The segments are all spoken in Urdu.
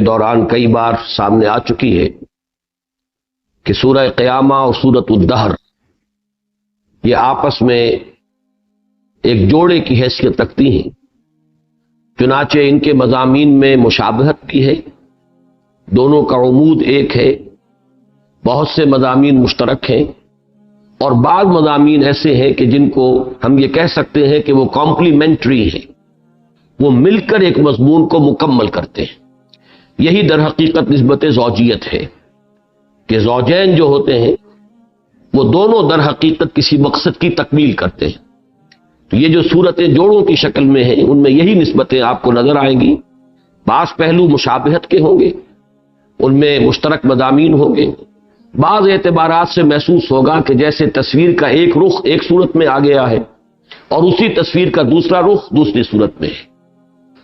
دوران کئی بار سامنے آ چکی ہے کہ سورہ قیامہ اور سورۃ الدہر یہ آپس میں ایک جوڑے کی حیثیت رکھتی ہیں، چنانچہ ان کے مضامین میں مشابہت بھی ہے، دونوں کا عمود ایک ہے، بہت سے مضامین مشترک ہیں، اور بعض مضامین ایسے ہیں کہ جن کو ہم یہ کہہ سکتے ہیں کہ وہ کمپلیمنٹری ہیں، وہ مل کر ایک مضمون کو مکمل کرتے ہیں۔ یہی در حقیقت نسبت زوجیت ہے کہ زوجین جو ہوتے ہیں وہ دونوں در حقیقت کسی مقصد کی تکمیل کرتے ہیں۔ تو یہ جو صورتیں جوڑوں کی شکل میں ہیں ان میں یہی نسبتیں آپ کو نظر آئیں گی۔ بعض پہلو مشابہت کے ہوں گے، ان میں مشترک مضامین ہوں گے، بعض اعتبارات سے محسوس ہوگا کہ جیسے تصویر کا ایک رخ ایک صورت میں آ گیا ہے اور اسی تصویر کا دوسرا رخ دوسری صورت میں ہے،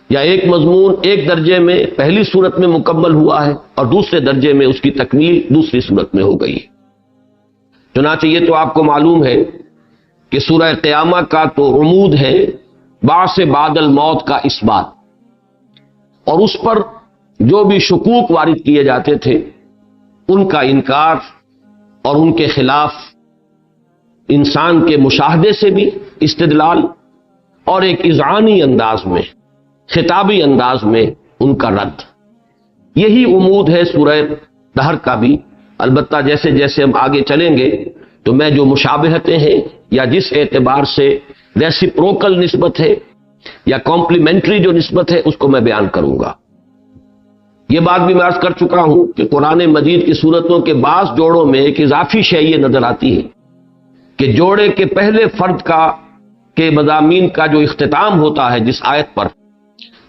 یا ایک مضمون ایک درجے میں پہلی صورت میں مکمل ہوا ہے اور دوسرے درجے میں اس کی تکمیل دوسری صورت میں ہو گئی ہے۔ چنانچہ یہ تو آپ کو معلوم ہے کہ سورہ قیامہ کا تو عمود ہے بعث بعد الموت کا اثبات، اور اس پر جو بھی شکوک وارد کیے جاتے تھے ان کا انکار اور ان کے خلاف انسان کے مشاہدے سے بھی استدلال اور ایک اذعانی انداز میں خطابی انداز میں ان کا رد، یہی عمود ہے سورہ دہر کا بھی۔ البتہ جیسے جیسے ہم آگے چلیں گے تو میں جو مشابہتیں ہیں یا جس اعتبار سے ریسیپروکل نسبت ہے یا کمپلیمنٹری جو نسبت ہے اس کو میں بیان کروں گا۔ یہ بات بھی میں عرض کر چکا ہوں کہ قرآن مجید کی صورتوں کے بعض جوڑوں میں ایک اضافی شے یہ نظر آتی ہے کہ جوڑے کے پہلے فرد کے مضامین کا جو اختتام ہوتا ہے جس آیت پر،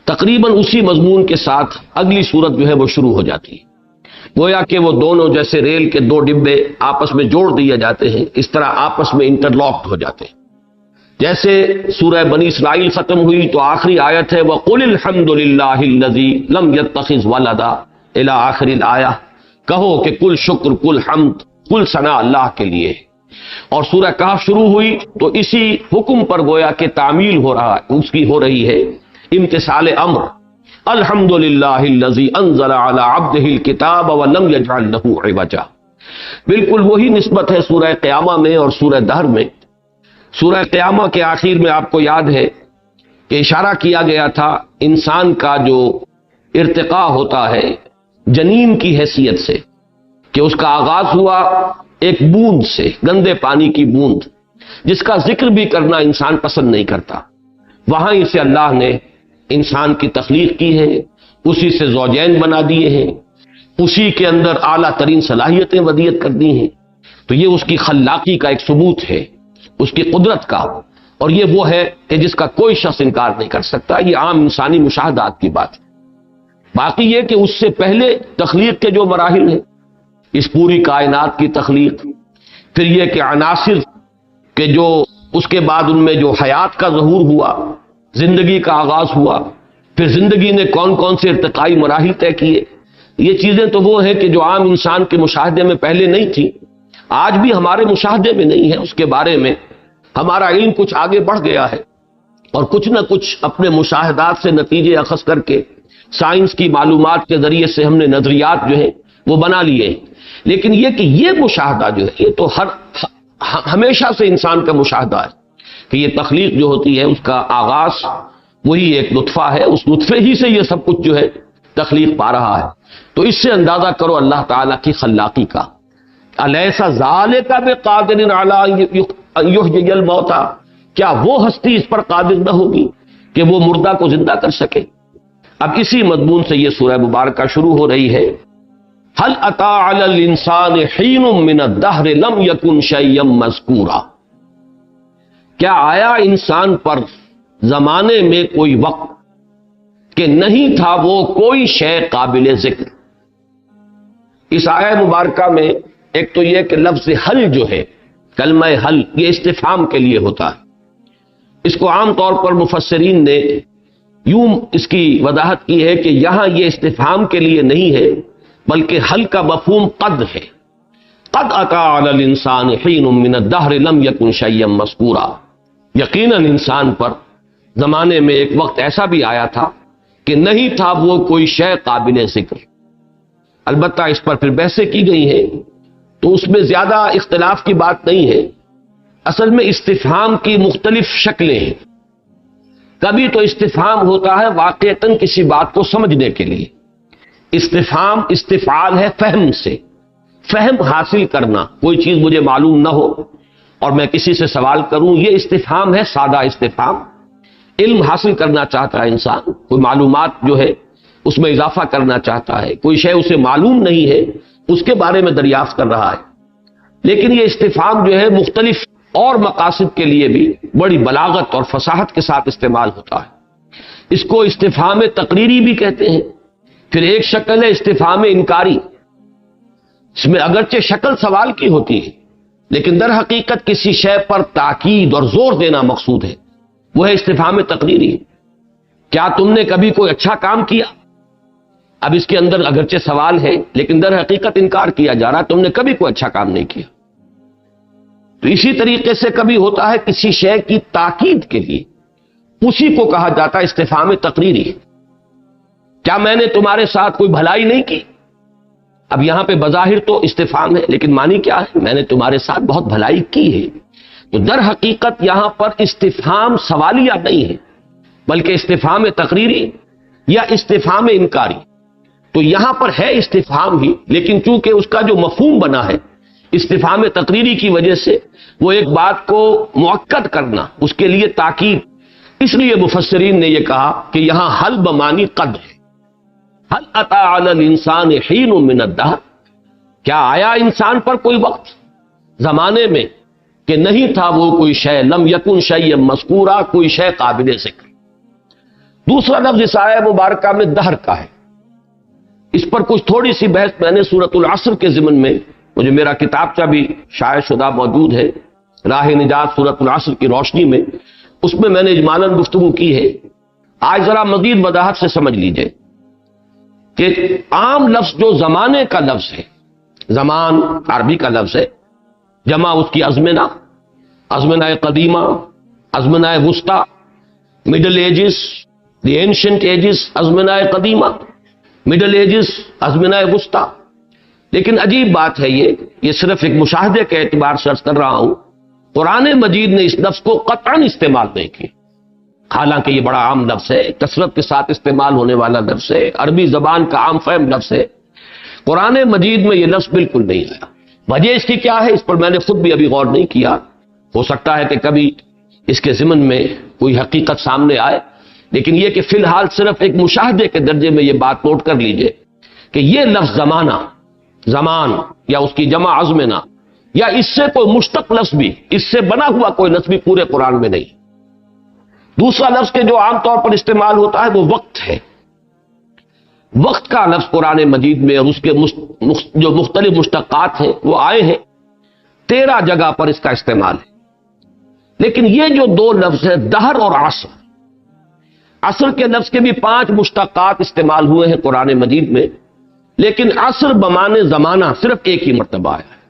تقریباً اسی مضمون کے ساتھ اگلی صورت جو ہے وہ شروع ہو جاتی ہے، گویا کہ وہ دونوں جیسے ریل کے دو ڈبے آپس میں جوڑ دیے جاتے ہیں اس طرح آپس میں انٹرلاکڈ ہو جاتے ہیں۔ جیسے سورہ بنی اسرائیل ختم ہوئی تو آخری آیت ہے وَقُلِ الْحَمْدُ لِلَّهِ الَّذِي لَمْ يَتَّخِذْ وَلَدًا الی آخر الآیہ، کہو کہ کل شکر کل حمد کل ثنا اللہ کے لیے۔ اور سورہ کہف شروع ہوئی تو اسی حکم پر گویا کہ تعمیل ہو رہا ہے، اس کی ہو رہی ہے امتثال امر، الحمد للہ الذی انزل علی عبدہ الکتاب ولم یجعل لہ عوجا۔ بالکل وہی نسبت ہے سورہ قیامہ میں اور سورہ دہر میں۔ سورہ قیامہ کے آخر میں آپ کو یاد ہے کہ اشارہ کیا گیا تھا انسان کا جو ارتقاء ہوتا ہے جنین کی حیثیت سے، کہ اس کا آغاز ہوا ایک بوند سے، گندے پانی کی بوند جس کا ذکر بھی کرنا انسان پسند نہیں کرتا، وہاں سے اللہ نے انسان کی تخلیق کی ہے، اسی سے زوجین بنا دیے ہیں، اسی کے اندر اعلیٰ ترین صلاحیتیں ودیت کر دی ہیں۔ تو یہ اس کی خلاقی کا ایک ثبوت ہے، اس کی قدرت کا، اور یہ وہ ہے کہ جس کا کوئی شخص انکار نہیں کر سکتا۔ یہ عام انسانی مشاہدات کی بات ہے۔ باقی یہ کہ اس سے پہلے تخلیق کے جو مراحل ہیں، اس پوری کائنات کی تخلیق، پھر یہ کہ عناصر کے جو اس کے بعد ان میں جو حیات کا ظہور ہوا، زندگی کا آغاز ہوا، پھر زندگی نے کون کون سے ارتقائی مراحل طے کیے، یہ چیزیں تو وہ ہیں کہ جو عام انسان کے مشاہدے میں پہلے نہیں تھی، آج بھی ہمارے مشاہدے میں نہیں ہے۔ اس کے بارے میں ہمارا علم کچھ آگے بڑھ گیا ہے اور کچھ نہ کچھ اپنے مشاہدات سے نتیجے اخذ کر کے سائنس کی معلومات کے ذریعے سے ہم نے نظریات جو ہیں وہ بنا لیے ہیں، لیکن یہ کہ یہ مشاہدہ جو ہے یہ تو ہمیشہ سے انسان کا مشاہدہ ہے کہ یہ تخلیق جو ہوتی ہے اس کا آغاز وہی ایک نطفہ ہے، اس نطفے ہی سے یہ سب کچھ جو ہے تخلیق پا رہا ہے۔ تو اس سے اندازہ کرو اللہ تعالیٰ کی خلاقی کا۔ الیس ذالک بقادر علی ان یحیی الموتى، کیا وہ ہستی اس پر قادر نہ ہوگی کہ وہ مردہ کو زندہ کر سکے؟ اب اسی مضمون سے یہ سورہ مبارکہ شروع ہو رہی ہے۔ هل اتى على الانسان حين من الدهر لم يكن شيئا مذكورا، کیا آیا انسان پر زمانے میں کوئی وقت کہ نہیں تھا وہ کوئی شے قابل ذکر۔ اس آیہ مبارکہ میں ایک تو یہ کہ لفظ حل جو ہے، کلمہ حل، یہ استفہام کے لیے ہوتا ہے۔ اس کو عام طور پر مفسرین نے یوں اس کی وضاحت کی ہے کہ یہاں یہ استفہام کے لیے نہیں ہے بلکہ حل کا مفہوم قد ہے۔ قد اتی علی الانسان حین من الدہر لم یکن شیئا مذکورا، یقیناً انسان پر زمانے میں ایک وقت ایسا بھی آیا تھا کہ نہیں تھا وہ کوئی شے قابل ذکر۔ البتہ اس پر پھر بحثیں کی گئی ہیں تو اس میں زیادہ اختلاف کی بات نہیں ہے۔ اصل میں استفہام کی مختلف شکلیں ہیں۔ کبھی تو استفہام ہوتا ہے واقعتاً کسی بات کو سمجھنے کے لیے۔ استفہام استفعال ہے فہم سے، فہم حاصل کرنا، کوئی چیز مجھے معلوم نہ ہو اور میں کسی سے سوال کروں، یہ استفہام ہے، سادہ استفہام۔ علم حاصل کرنا چاہتا ہے انسان، کوئی معلومات جو ہے اس میں اضافہ کرنا چاہتا ہے، کوئی شے اسے معلوم نہیں ہے اس کے بارے میں دریافت کر رہا ہے۔ لیکن یہ استفہام جو ہے مختلف اور مقاصد کے لیے بھی بڑی بلاغت اور فصاحت کے ساتھ استعمال ہوتا ہے۔ اس کو استفہام تقریری بھی کہتے ہیں۔ پھر ایک شکل ہے استفہام انکاری، اس میں اگرچہ شکل سوال کی ہوتی ہے لیکن در حقیقت کسی شے پر تاکید اور زور دینا مقصود ہے، وہ ہے استفہام تقریری۔ کیا تم نے کبھی کوئی اچھا کام کیا؟ اب اس کے اندر اگرچہ سوال ہے لیکن در حقیقت انکار کیا جا رہا، تم نے کبھی کوئی اچھا کام نہیں کیا۔ تو اسی طریقے سے کبھی ہوتا ہے کسی شے کی تاکید کے لیے، اسی کو کہا جاتا ہے استفہام تقریری۔ کیا میں نے تمہارے ساتھ کوئی بھلائی نہیں کی؟ اب یہاں پہ بظاہر تو استفہام ہے لیکن معنی کیا ہے؟ میں نے تمہارے ساتھ بہت بھلائی کی ہے۔ تو در حقیقت یہاں پر استفہام سوالیہ نہیں ہے بلکہ استفہام تقریری یا استفہام انکاری۔ تو یہاں پر ہے استفہام ہی، لیکن چونکہ اس کا جو مفہوم بنا ہے استفہام تقریری کی وجہ سے، وہ ایک بات کو مؤکد کرنا، اس کے لیے تاکید، اس لیے مفسرین نے یہ کہا کہ یہاں حل بمانی قد ہے۔ حل اتی علی الانسان حین من الدہر، کیا آیا انسان پر کوئی وقت زمانے میں کہ نہیں تھا وہ کوئی شے، لم یکن شیئا مذکورا، کوئی شے قابل ذکر۔ دوسرا لفظ اس آیہ مبارکہ میں دہر کا ہے۔ اس پر کچھ تھوڑی سی بحث میں نے سورۃ العصر کے ضمن میں، مجھے میرا کتابچہ بھی شائع شدہ موجود ہے، راہ نجات سورۃ العصر کی روشنی میں، اس میں میں نے اجمالاً گفتگو کی ہے۔ آج ذرا مزید وضاحت سے سمجھ لیجئے کہ عام لفظ جو زمانے کا لفظ ہے، زمان عربی کا لفظ ہے، جمع اس کی ازمنہ، ازمنہ قدیمہ، ازمنہ وسطی، middle ages, the ancient ages, ازمنہ قدیمہ، مڈل ایجز، ازمنہ وسطی۔ لیکن عجیب بات ہے، یہ صرف ایک مشاہدے کے اعتبار سے عرض کر رہا ہوں، قرآن مجید نے اس لفظ کو قطعاً استعمال نہیں کیا، حالانکہ یہ بڑا عام لفظ ہے، کثرت کے ساتھ استعمال ہونے والا لفظ ہے، عربی زبان کا عام فہم لفظ ہے۔ قرآن مجید میں یہ لفظ بالکل نہیں آیا۔ وجہ اس کی کیا ہے، اس پر میں نے خود بھی ابھی غور نہیں کیا، ہو سکتا ہے کہ کبھی اس کے ضمن میں کوئی حقیقت سامنے آئے، لیکن یہ کہ فی الحال صرف ایک مشاہدے کے درجے میں یہ بات نوٹ کر لیجئے کہ یہ لفظ زمانہ، زمان یا اس کی جمع ازمنہ یا اس سے کوئی مشتق لفظ بھی، اس سے بنا ہوا کوئی لفظ بھی پورے قرآن میں نہیں۔ دوسرا لفظ کہ جو عام طور پر استعمال ہوتا ہے وہ وقت ہے۔ وقت کا لفظ قرآن مجید میں اور اس کے جو مختلف مشتقات ہیں وہ آئے ہیں، 13 جگہ پر اس کا استعمال ہے۔ لیکن یہ جو دو لفظ ہے دہر اور عصر، عصر کے لفظ کے بھی 5 مشتقات استعمال ہوئے ہیں قرآن مجید میں، لیکن عصر بمانے زمانہ صرف ایک ہی مرتبہ آیا ہے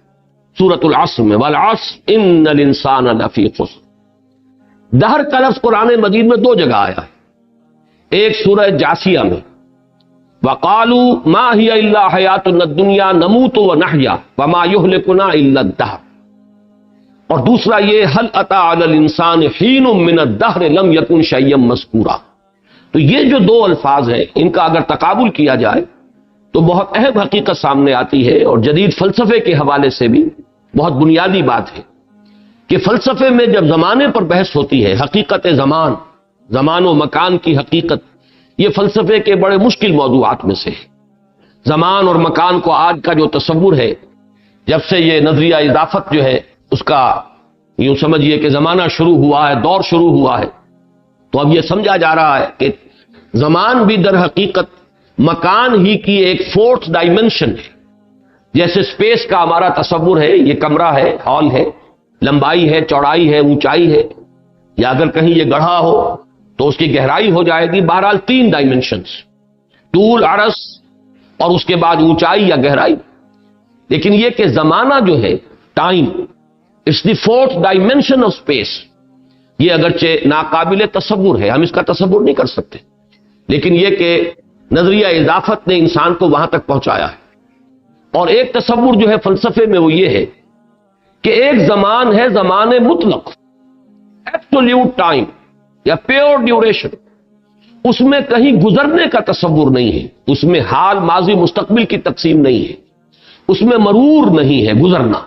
سورۃ العصر میں، والعصر ان الانسان لفی خسر۔ دہر کا لفظ قرآن مجید میں 2 جگہ آیا ہے، ایک سورہ جاسیہ میں، وَقَالُوا مَا هِيَ إِلَّا حَيَاتُنَا الدُّنْيَا نَمُوتُ وَنَحْيَا وَمَا يُهْلِكُنَا إِلَّا الدَّهْرُ، اور دوسرا یہ هَلْ أَتَىٰ عَلَى الْإِنسَانِ حِينٌ مِّنَ الدَّهْرِ لَمْ يَكُنْ شَيْئًا مَّذْكُورًا۔ تو یہ جو 2 الفاظ ہیں ان کا اگر تقابل کیا جائے تو بہت اہم حقیقت سامنے آتی ہے، اور جدید فلسفے کے حوالے سے بھی بہت بنیادی بات ہے کہ فلسفے میں جب زمانے پر بحث ہوتی ہے، حقیقت زمان، زمان و مکان کی حقیقت، یہ فلسفے کے بڑے مشکل موضوعات میں سے ہے۔ زمان اور مکان کو آج کا جو تصور ہے، جب سے یہ نظریہ اضافت جو ہے اس کا یوں سمجھیے کہ زمانہ شروع ہوا ہے، دور شروع ہوا ہے، تو اب یہ سمجھا جا رہا ہے کہ زمان بھی در حقیقت مکان ہی کی ایک 4th ڈائمنشن ہے۔ جیسے سپیس کا ہمارا تصور ہے، یہ کمرہ ہے، ہال ہے، لمبائی ہے، چوڑائی ہے، اونچائی ہے، یا اگر کہیں یہ گڑھا ہو تو اس کی گہرائی ہو جائے گی، بہرحال 3 ڈائمنشنز، طول، عرض اور اس کے بعد اونچائی یا گہرائی۔ لیکن یہ کہ زمانہ جو ہے، time, it's the 4th dimension of space, یہ اگرچہ ناقابل تصور ہے، ہم اس کا تصور نہیں کر سکتے، لیکن یہ کہ نظریہ اضافت نے انسان کو وہاں تک پہنچایا ہے۔ اور ایک تصور جو ہے فلسفے میں وہ یہ ہے کہ ایک زمان ہے زمان مطلق، ایبسولوٹ ٹائم یا پیور ڈیوریشن، اس میں کہیں گزرنے کا تصور نہیں ہے، اس میں حال ماضی مستقبل کی تقسیم نہیں ہے، اس میں مرور نہیں ہے گزرنا۔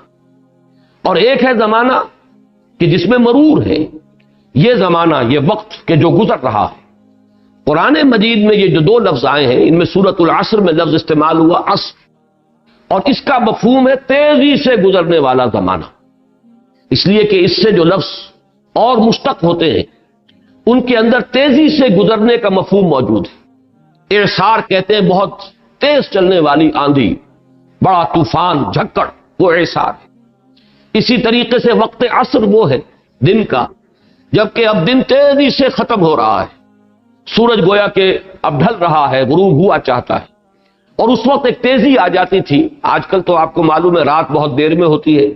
اور ایک ہے زمانہ کہ جس میں مرور ہے، یہ زمانہ، یہ وقت کہ جو گزر رہا ہے۔ قرآن مجید میں یہ جو دو لفظ آئے ہیں، ان میں سورۃ العصر میں لفظ استعمال ہوا عصر، اور اس کا مفہوم ہے تیزی سے گزرنے والا زمانہ، اس لیے کہ اس سے جو لفظ اور مشتق ہوتے ہیں ان کے اندر تیزی سے گزرنے کا مفہوم موجود ہے۔ اعصار کہتے ہیں بہت تیز چلنے والی آندھی، بڑا طوفان، جھکڑ، وہ اعصار ہے۔ اسی طریقے سے وقت عصر وہ ہے دن کا، جبکہ اب دن تیزی سے ختم ہو رہا ہے، سورج گویا کہ اب ڈھل رہا ہے، غروب ہوا چاہتا ہے، اور اس وقت ایک تیزی آ جاتی تھی۔ آج کل تو آپ کو معلوم ہے رات بہت دیر میں ہوتی ہے،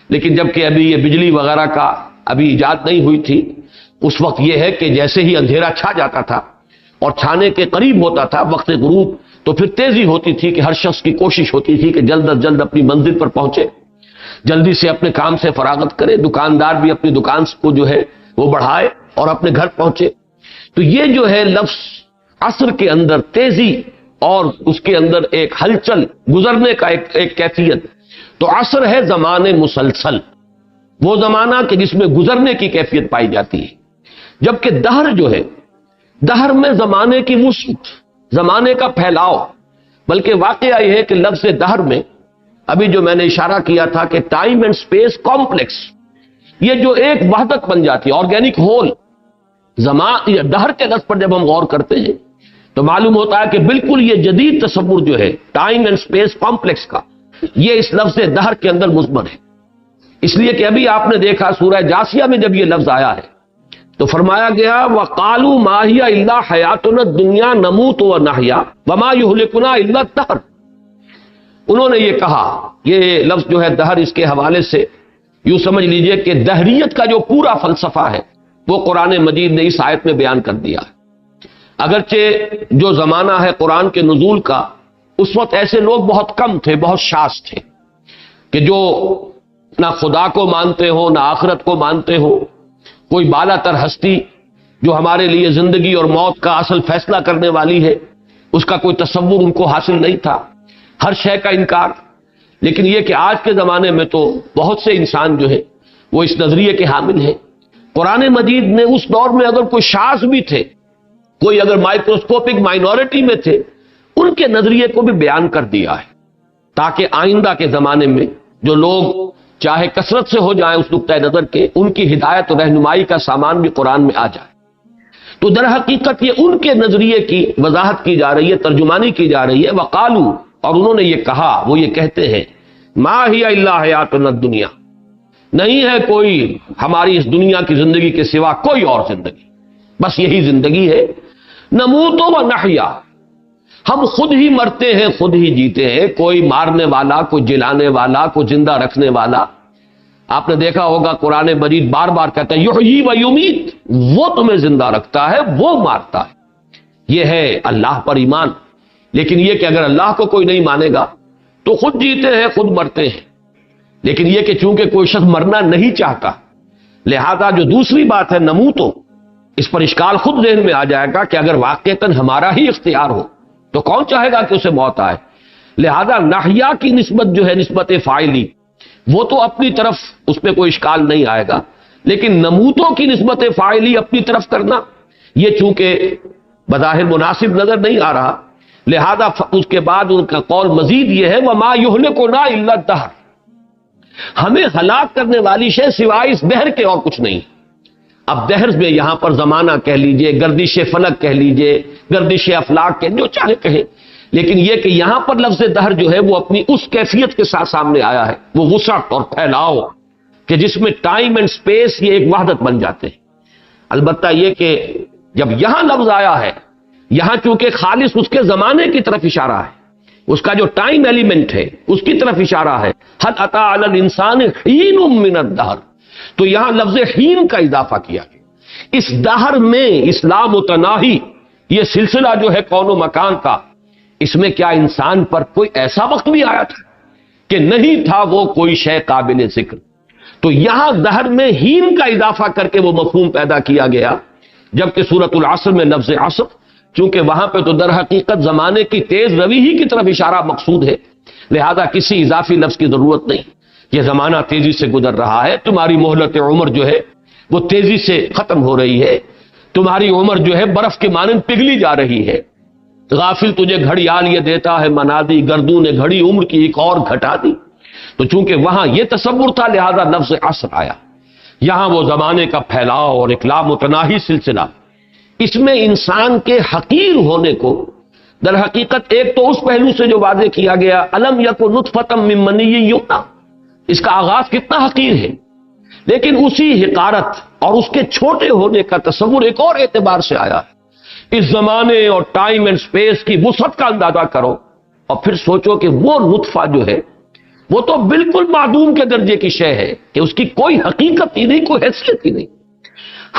لیکن جبکہ ابھی یہ بجلی وغیرہ کا ابھی ایجاد نہیں ہوئی تھی، اس وقت یہ ہے کہ جیسے ہی اندھیرا چھا جاتا تھا اور چھانے کے قریب ہوتا تھا وقت غروب، تو پھر تیزی ہوتی تھی کہ ہر شخص کی کوشش ہوتی تھی کہ جلد از جلد اپنی منزل پر پہنچے، جلدی سے اپنے کام سے فراغت کرے، دکاندار بھی اپنی دکان کو جو ہے وہ بڑھائے اور اپنے گھر پہنچے۔ تو یہ جو ہے لفظ عصر کے اندر تیزی اور اس کے اندر ایک ہلچل، گزرنے کا ایک کیفیت، تو عصر ہے زمان مسلسل، وہ زمانہ کہ جس میں گزرنے کی کیفیت پائی جاتی ہے۔ جبکہ دہر جو ہے، دہر میں زمانے کی وسعت، زمانے کا پھیلاؤ، بلکہ واقعہ یہ ہے کہ لفظ دہر میں ابھی جو میں نے اشارہ کیا تھا کہ ٹائم اینڈ سپیس کمپلیکس، یہ جو ایک وحدت بن جاتی ہے، آرگینک ہول، دہر کے لفظ پر جب ہم غور کرتے ہیں تو معلوم ہوتا ہے کہ بالکل یہ جدید تصور جو ہے ٹائم اینڈ سپیس کمپلیکس کا، یہ اس لفظ دہر کے اندر مضمر ہے۔ اس لیے کہ ابھی آپ نے دیکھا سورہ جاسیہ میں جب یہ لفظ آیا ہے تو فرمایا گیا وَقَالُوا مَا هِيَ إِلَّا حَيَاتُنَا الدُّنْيَا نَمُوتُ وَنَحْيَا وَمَا يُهْلِكُنَا إِلَّا الدَّهْرُ، انہوں نے یہ کہا، یہ لفظ جو ہے دہر، اس کے حوالے سے یوں سمجھ لیجئے کہ دہریت کا جو پورا فلسفہ ہے وہ قرآن مجید نے اس آیت میں بیان کر دیا ہے۔ اگرچہ جو زمانہ ہے قرآن کے نزول کا، اس وقت ایسے لوگ بہت کم تھے، بہت شاذ تھے کہ جو نہ خدا کو مانتے ہو نہ آخرت کو مانتے ہو، کوئی بالا تر ہستی جو ہمارے لیے زندگی اور موت کا اصل فیصلہ کرنے والی ہے، اس کا کوئی تصور ان کو حاصل نہیں تھا، ہر شے کا انکار۔ لیکن یہ کہ آج کے زمانے میں تو بہت سے انسان جو ہے وہ اس نظریے کے حامل ہیں۔ قرآن مجید نے اس دور میں اگر کوئی شاذ بھی تھے، کوئی اگر مائکروسکوپک مائنورٹی میں تھے، ان کے نظریے کو بھی بیان کر دیا ہے، تاکہ آئندہ کے زمانے میں جو لوگ چاہے کثرت سے ہو جائیں اس نقطۂ نظر کے، ان کی ہدایت و رہنمائی کا سامان بھی قرآن میں آ جائے۔ تو در حقیقت یہ ان کے نظریے کی وضاحت کی جا رہی ہے، ترجمانی کی جا رہی ہے۔ وقالو، اور انہوں نے یہ کہا، وہ یہ کہتے ہیں ما ہی الا حیاتنا الدنیا، نہیں ہے کوئی ہماری اس دنیا کی زندگی کے سوا کوئی اور زندگی، بس یہی زندگی ہے۔ نموت و نحیا، ہم خود ہی مرتے ہیں خود ہی جیتے ہیں، کوئی مارنے والا، کوئی جلانے والا، کوئی زندہ رکھنے والا۔ آپ نے دیکھا ہوگا قرآن مجید بار بار کہتا ہے یحیی و یمیت، وہ تمہیں زندہ رکھتا ہے، وہ مارتا ہے۔ یہ ہے اللہ پر ایمان۔ لیکن یہ کہ اگر اللہ کو کوئی نہیں مانے گا تو خود جیتے ہیں خود مرتے ہیں۔ لیکن یہ کہ چونکہ کوئی شخص مرنا نہیں چاہتا، لہذا جو دوسری بات ہے نموتو، اس پر اشکال خود ذہن میں آ جائے گا کہ اگر واقعتاً ہمارا ہی اختیار ہو تو کون چاہے گا کہ اسے موت آئے؟ لہذا نحیا کی نسبت جو ہے نسبت فاعلی، وہ تو اپنی طرف اس پہ کوئی اشکال نہیں آئے گا، لیکن نموتوں کی نسبت فاعلی اپنی طرف کرنا، یہ چونکہ بظاہر مناسب نظر نہیں آ رہا، لہذا اس کے بعد ان کا قول مزید یہ ہے وَمَا يُهْلِكُنَا إِلَّا الدَّهْرُ، ہمیں ہلاک کرنے والی شے سوائے اس دہر کے اور کچھ نہیں۔ اب دہر میں یہاں پر زمانہ کہہ لیجئے، گردش فلک کہہ لیجئے، گردش افلاک کہہ، جو چاہے کہیں، لیکن یہ کہ یہاں پر لفظ دہر جو ہے وہ اپنی اس کیفیت کے ساتھ سامنے آیا ہے، وہ وسعت اور پھیلاؤ کہ جس میں ٹائم اینڈ سپیس یہ ایک وحدت بن جاتے ہیں۔ البتہ یہ کہ جب یہاں لفظ آیا ہے، یہاں چونکہ خالص اس کے زمانے کی طرف اشارہ ہے، اس کا جو ٹائم ایلیمنٹ ہے اس کی طرف اشارہ ہے، حل اتی علی الانسان حین من الدہر، تو یہاں لفظ حین کا اضافہ کیا گیا۔ اس دہر میں اصلاح متناہی، یہ سلسلہ جو ہے کون و مکان کا، اس میں کیا انسان پر کوئی ایسا وقت بھی آیا تھا کہ نہیں تھا وہ کوئی شے قابل ذکر؟ تو یہاں دہر میں ہین کا اضافہ کر کے وہ مفہوم پیدا کیا گیا، جبکہ سورۃ العصر میں لفظ عصر، چونکہ وہاں پہ تو در حقیقت زمانے کی تیز روی ہی کی طرف اشارہ مقصود ہے، لہذا کسی اضافی لفظ کی ضرورت نہیں۔ یہ زمانہ تیزی سے گزر رہا ہے، تمہاری مہلت عمر جو ہے وہ تیزی سے ختم ہو رہی ہے، تمہاری عمر جو ہے برف کے مانند پگھلی جا رہی ہے۔ غافل تجھے گھڑیال یہ دیتا ہے منادی، گردوں نے گھڑی عمر کی ایک اور گھٹا دی۔ تو چونکہ وہاں یہ تصور تھا لہذا لفظ عصر آیا۔ یہاں وہ زمانے کا پھیلاؤ اور ایک لامتناہی سلسلہ، اس میں انسان کے حقیر ہونے کو در حقیقت ایک تو اس پہلو سے جو واضح کیا گیا، الم یکن نطفۃ من منی یمنی، اس کا آغاز کتنا حقیر ہے، لیکن اسی حقارت اور اس کے چھوٹے ہونے کا تصور ایک اور اعتبار سے آیا ہے۔ اس زمانے اور ٹائم اینڈ سپیس کی وسعت کا اندازہ کرو اور پھر سوچو کہ وہ نطفہ جو ہے وہ تو بالکل معدوم کے درجے کی شے ہے کہ اس کی کوئی حقیقت ہی نہیں، کوئی حیثیت ہی نہیں۔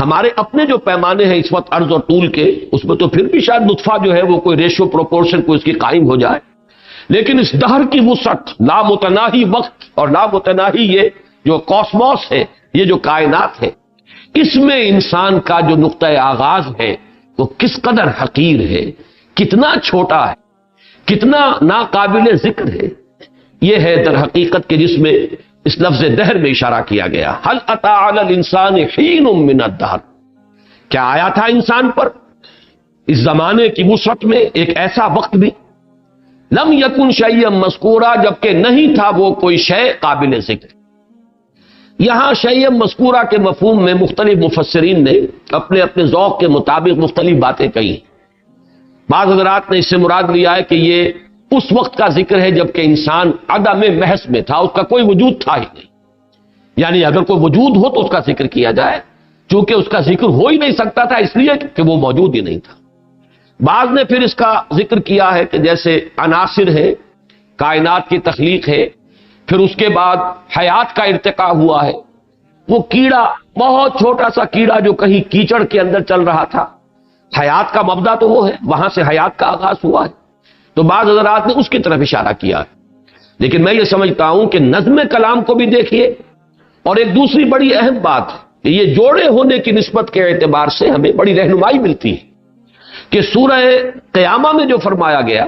ہمارے اپنے جو پیمانے ہیں اس وقت عرض اور طول کے، اس میں تو پھر بھی شاید نطفہ جو ہے وہ کوئی ریشو پروپورشن کو اس کی قائم ہو جائے، لیکن اس دہر کی وسعت، لامتناہی وقت اور لامتناہی یہ جو کاسموس ہے، یہ جو کائنات ہے، اس میں انسان کا جو نقطۂ آغاز ہے وہ کس قدر حقیر ہے، کتنا چھوٹا ہے، کتنا ناقابل ذکر ہے۔ یہ ہے در حقیقت کہ جس میں اس لفظ دہر میں اشارہ کیا گیا، هل اتى على الانسان حين من الدهر، کیا آیا تھا انسان پر اس زمانے کی وسعت میں ایک ایسا وقت بھی، لم یکن شیئا مذکورا، جبکہ نہیں تھا وہ کوئی شے قابل ذکر۔ یہاں شیئا مذکورا کے مفہوم میں مختلف مفسرین نے اپنے اپنے ذوق کے مطابق مختلف باتیں کہی۔ بعض حضرات نے اس سے مراد لیا ہے کہ یہ اس وقت کا ذکر ہے جبکہ انسان عدم محض میں تھا، اس کا کوئی وجود تھا ہی نہیں، یعنی اگر کوئی وجود ہو تو اس کا ذکر کیا جائے، چونکہ اس کا ذکر ہو ہی نہیں سکتا تھا اس لیے کہ وہ موجود ہی نہیں تھا۔ بعض نے پھر اس کا ذکر کیا ہے کہ جیسے عناصر ہے، کائنات کی تخلیق ہے، پھر اس کے بعد حیات کا ارتقاء ہوا ہے، وہ کیڑا، بہت چھوٹا سا کیڑا جو کہیں کیچڑ کے اندر چل رہا تھا، حیات کا مبدا تو وہ ہے، وہاں سے حیات کا آغاز ہوا ہے، تو بعض حضرات نے اس کی طرف اشارہ کیا ہے۔ لیکن میں یہ سمجھتا ہوں کہ نظم کلام کو بھی دیکھیے، اور ایک دوسری بڑی اہم بات کہ یہ جوڑے ہونے کی نسبت کے اعتبار سے ہمیں بڑی رہنمائی ملتی ہے کہ سورہ قیامہ میں جو فرمایا گیا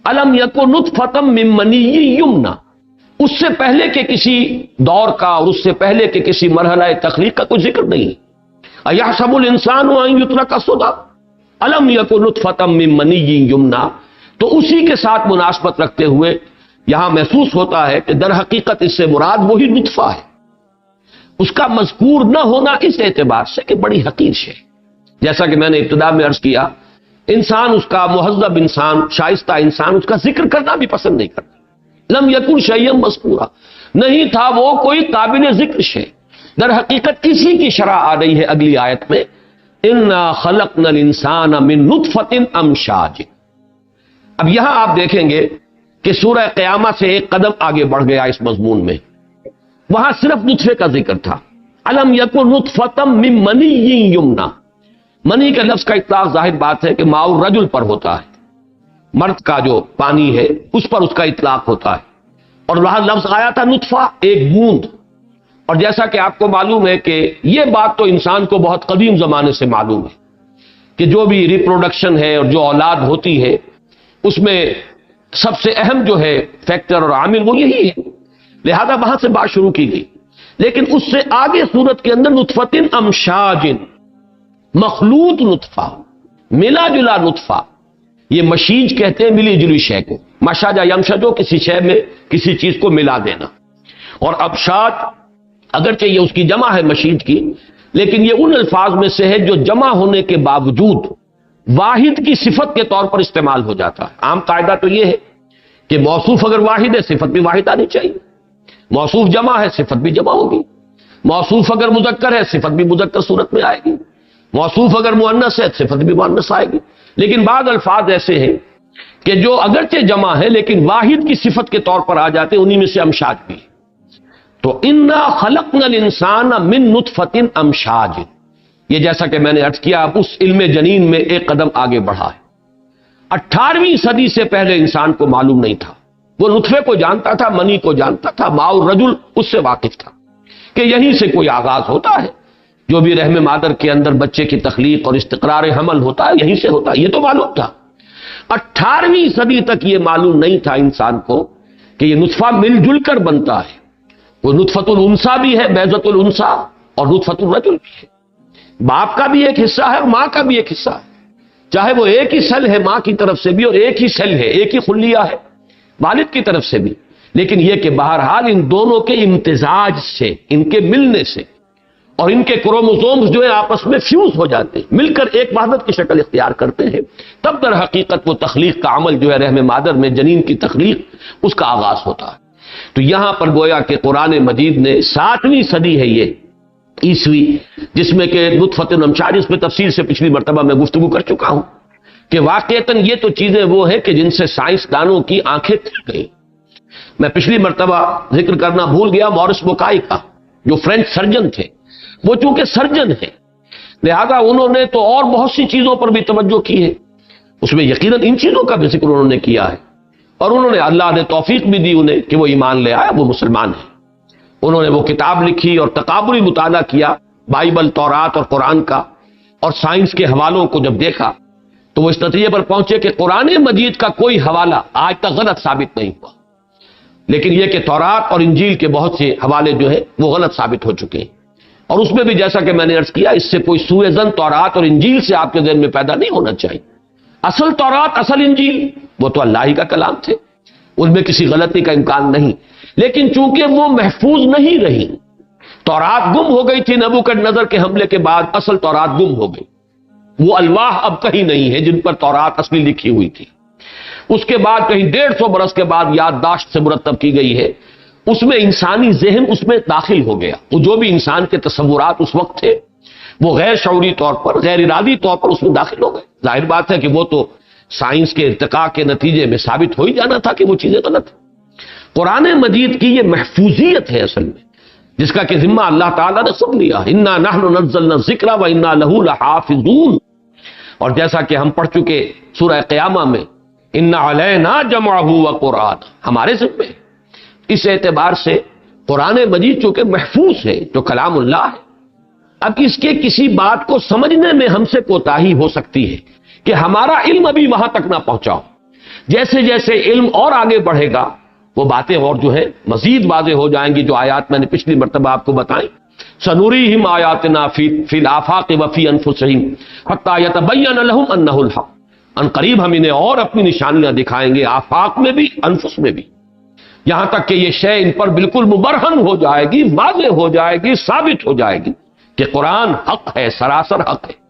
الم یکن نطفۃ من منی یمنی، اس سے پہلے کے کسی دور کا اور اس سے پہلے کے کسی مرحلہ تخلیق کا کوئی ذکر نہیں۔ ایحسب الانسان ان یترک سدی، الم یکن نطفۃ من منی یمنی، تو اسی کے ساتھ مناسبت رکھتے ہوئے یہاں محسوس ہوتا ہے کہ در حقیقت اس سے مراد وہی نطفہ ہے، اس کا مذکور نہ ہونا اس اعتبار سے کہ بڑی حقیر ہے۔ جیسا کہ میں نے ابتدا میں عرض کیا، انسان، اس کا مہذب انسان، شائستہ انسان، اس کا ذکر کرنا بھی پسند نہیں کرتا۔ لم یکن شیئا مذکورا، نہیں تھا وہ کوئی قابل ذکر شے۔ در حقیقت اسی کی شرح آ رہی ہے اگلی آیت میں، انا خلقنا الانسان من نطفۃ امشاج۔ اب یہاں آپ دیکھیں گے کہ سورہ قیامہ سے ایک قدم آگے بڑھ گیا اس مضمون میں، وہاں صرف نطفے کا ذکر تھا، الم یکن نطفۃ من منی یمنی۔ منی کے لفظ کا اطلاق ظاہر بات ہے کہ ماء الرجل پر ہوتا ہے، مرد کا جو پانی ہے اس پر اس کا اطلاق ہوتا ہے، اور وہاں لفظ آیا تھا نطفہ، ایک بوند۔ اور جیسا کہ آپ کو معلوم ہے کہ یہ بات تو انسان کو بہت قدیم زمانے سے معلوم ہے کہ جو بھی ریپروڈکشن ہے اور جو اولاد ہوتی ہے اس میں سب سے اہم جو ہے فیکٹر اور عامل وہ یہی ہے، لہذا وہاں سے بات شروع کی گئی۔ لیکن اس سے آگے صورت کے اندر نطفۃ امشاج، مخلوط نطفہ، ملا جلا نطفہ، یہ مشیج کہتے ہیں ملی جلی شے کو، مشاجہ یمشجو، کسی شے میں کسی چیز کو ملا دینا، اور ابشاج اگرچہ یہ اس کی جمع ہے مشیج کی، لیکن یہ ان الفاظ میں سے ہے جو جمع ہونے کے باوجود واحد کی صفت کے طور پر استعمال ہو جاتا ہے۔ عام قاعدہ تو یہ ہے کہ موصوف اگر واحد ہے صفت بھی واحد آنی چاہیے، موصوف جمع ہے صفت بھی جمع ہوگی، موصوف اگر مذکر ہے صفت بھی مذکر صورت میں آئے گی، موصوف اگر مؤنث ہے صفت بھی مؤنث آئے گی۔ لیکن بعض الفاظ ایسے ہیں کہ جو اگرچہ جمع ہے لیکن واحد کی صفت کے طور پر آ جاتے ہیں، انہی میں سے امشاج بھی۔ تو انا خلقنا الانسان من نطفۃ امشاج، یہ جیسا کہ میں نے عرض کیا اب اس علم جنین میں ایک قدم آگے بڑھا ہے۔ 18ویں صدی سے پہلے انسان کو معلوم نہیں تھا، وہ نطفے کو جانتا تھا، منی کو جانتا تھا، ماء الرجل اس سے واقف تھا کہ یہیں سے کوئی آغاز ہوتا ہے، جو بھی رحم مادر کے اندر بچے کی تخلیق اور استقرار حمل ہوتا ہے یہیں سے ہوتا ہے، یہ تو معلوم تھا۔ 18ویں صدی تک یہ معلوم نہیں تھا انسان کو کہ یہ نطفہ مل جل کر بنتا ہے، وہ نطفۃ الانثی بھی ہے، بیضۃ الانثی، اور نطفۃ الرجل بھی ہے، باپ کا بھی ایک حصہ ہے اور ماں کا بھی ایک حصہ ہے، چاہے وہ ایک ہی سیل ہے ماں کی طرف سے بھی اور ایک ہی سیل ہے، ایک ہی خلیہ ہے والد کی طرف سے بھی، لیکن یہ کہ بہرحال ان دونوں کے امتزاج سے، ان کے ملنے سے اور ان کے کروموزومز جو ہے آپس میں فیوز ہو جاتے ہیں، مل کر ایک وحدت کی شکل اختیار کرتے ہیں، تب در حقیقت وہ تخلیق کا عمل جو ہے رحم مادر میں جنین کی تخلیق اس کا آغاز ہوتا ہے۔ تو یہاں پر گویا کہ قرآن مجید نے 7ویں صدی ہے یہ عیسوی، جس میں کہ نطفۃ امشاج، اس میں تفصیل سے پچھلی مرتبہ میں گفتگو کر چکا ہوں کہ واقعتاً یہ تو چیزیں وہ ہیں کہ جن سے سائنسدانوں کی آنکھیں کھل گئیں۔ میں پچھلی مرتبہ ذکر کرنا بھول گیا مورس بوکائی کا، جو فرینچ سرجن تھے، وہ چونکہ سرجن ہیں لہذا انہوں نے تو اور بہت سی چیزوں پر بھی توجہ کی ہے، اس میں یقیناً ان چیزوں کا بھی ذکر انہوں نے کیا ہے، اور انہوں نے اللہ نے توفیق بھی دی انہیں کہ وہ ایمان لے آیا، وہ مسلمان ہیں۔ انہوں نے وہ کتاب لکھی اور تقابلی مطالعہ کیا بائبل، تورات اور قرآن کا، اور سائنس کے حوالوں کو جب دیکھا تو وہ اس نتیجے پر پہنچے کہ قرآن مجید کا کوئی حوالہ آج تک غلط ثابت نہیں ہوا، لیکن یہ کہ تورات اور انجیل کے بہت سے حوالے جو ہے وہ غلط ثابت ہو چکے ہیں، اور اس میں بھی جیسا کہ میں نے عرض کیا اس سے کوئی سوء ظن تورات اور انجیل سے آپ کے ذہن میں پیدا نہیں ہونا چاہیے۔ اصل تورات، اصل انجیل وہ تو اللہ ہی کا کلام تھے، ان میں کسی غلطی کا امکان نہیں، لیکن چونکہ وہ محفوظ نہیں رہی، تورات گم ہو گئی تھی نبوکدنضر کے حملے کے بعد، اصل تورات گم ہو گئی، وہ الواح اب کہیں نہیں ہے جن پر تورات اصلی لکھی ہوئی تھی، اس کے بعد کہیں 150 برس کے بعد یادداشت سے مرتب کی گئی ہے، اس میں انسانی ذہن اس میں داخل ہو گیا، وہ جو بھی انسان کے تصورات اس وقت تھے وہ غیر شعوری طور پر، غیر ارادی طور پر اس میں داخل ہو گئے۔ ظاہر بات ہے کہ وہ تو سائنس کے ارتقاء کے نتیجے میں ثابت ہو ہی جانا تھا کہ وہ چیزیں غلط ہیں۔ قرآن مجید کی یہ محفوظیت ہے اصل میں، جس کا کہ ذمہ اللہ تعالیٰ نے خود لیا، انا نحن نزلنا الذکر وانا لہ لحافظون، اور جیسا کہ ہم پڑھ چکے سورہ قیامہ میں ان علینا جمعہ وقرآن، ہمارے ذمہ ہے۔ اس اعتبار سے قرآن مجید چونکہ محفوظ ہے، جو کلام اللہ ہے، اب اس کے کسی بات کو سمجھنے میں ہم سے کوتاہی ہو سکتی ہے کہ ہمارا علم ابھی وہاں تک نہ پہنچاؤ، جیسے جیسے علم اور آگے بڑھے گا وہ باتیں اور جو ہے مزید واضح ہو جائیں گی، جو آیات میں نے پچھلی مرتبہ آپ کو بتائیں، سنوریہم آیاتنا فی الآفاق وفی انفسہم حتی یتبین لہم انہ الحق، ان قریب ہم انہیں اور اپنی نشانیاں دکھائیں گے، آفاق میں بھی انفس میں بھی، یہاں تک کہ یہ شے ان پر بالکل مبرہن ہو جائے گی، واضح ہو جائے گی، ثابت ہو جائے گی کہ قرآن حق ہے، سراسر حق ہے۔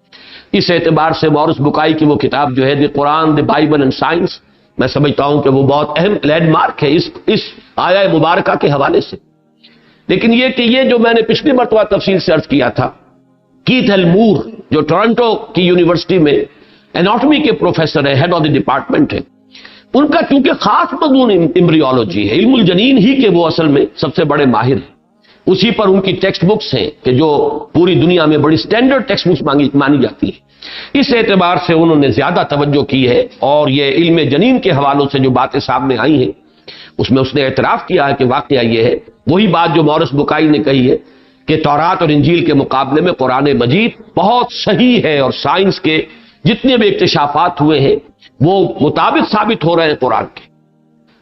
اس اعتبار سے مورس بکائی کی وہ کتاب جو ہے دی قرآن، دی بائبل اینڈ سائنس، میں سمجھتا ہوں کہ وہ بہت اہم لینڈ مارک ہے اس آیہ مبارکہ کے حوالے سے۔ لیکن یہ کہ یہ جو میں نے پچھلی مرتبہ تفصیل سے عرض کیا تھا، کیتھ ایل مور جو ٹورنٹو کی یونیورسٹی میں اناٹمی کے پروفیسر ہے، ہیڈ آف دی ڈپارٹمنٹ ہے، ان کا چونکہ خاص مضمون ایمبریولوجی ہے، علم الجنین ہی کے وہ اصل میں سب سے بڑے ماہر ہیں، اسی پر ان کی ٹیکسٹ بکس ہیں کہ جو پوری دنیا میں بڑی سٹینڈرڈ ٹیکسٹ بکس مانی جاتی ہیں۔ اس اعتبار سے انہوں نے زیادہ توجہ کی ہے، اور یہ علم جنین کے حوالوں سے جو باتیں سامنے آئی ہیں اس میں اس نے اعتراف کیا ہے کہ واقعہ یہ ہے، وہی بات جو مورس بکائی نے کہی ہے کہ تورات اور انجیل کے مقابلے میں قرآن مجید بہت صحیح ہے، اور سائنس کے جتنے بھی اکتشافات ہوئے ہیں وہ مطابق ثابت ہو رہے ہیں قرآن کے۔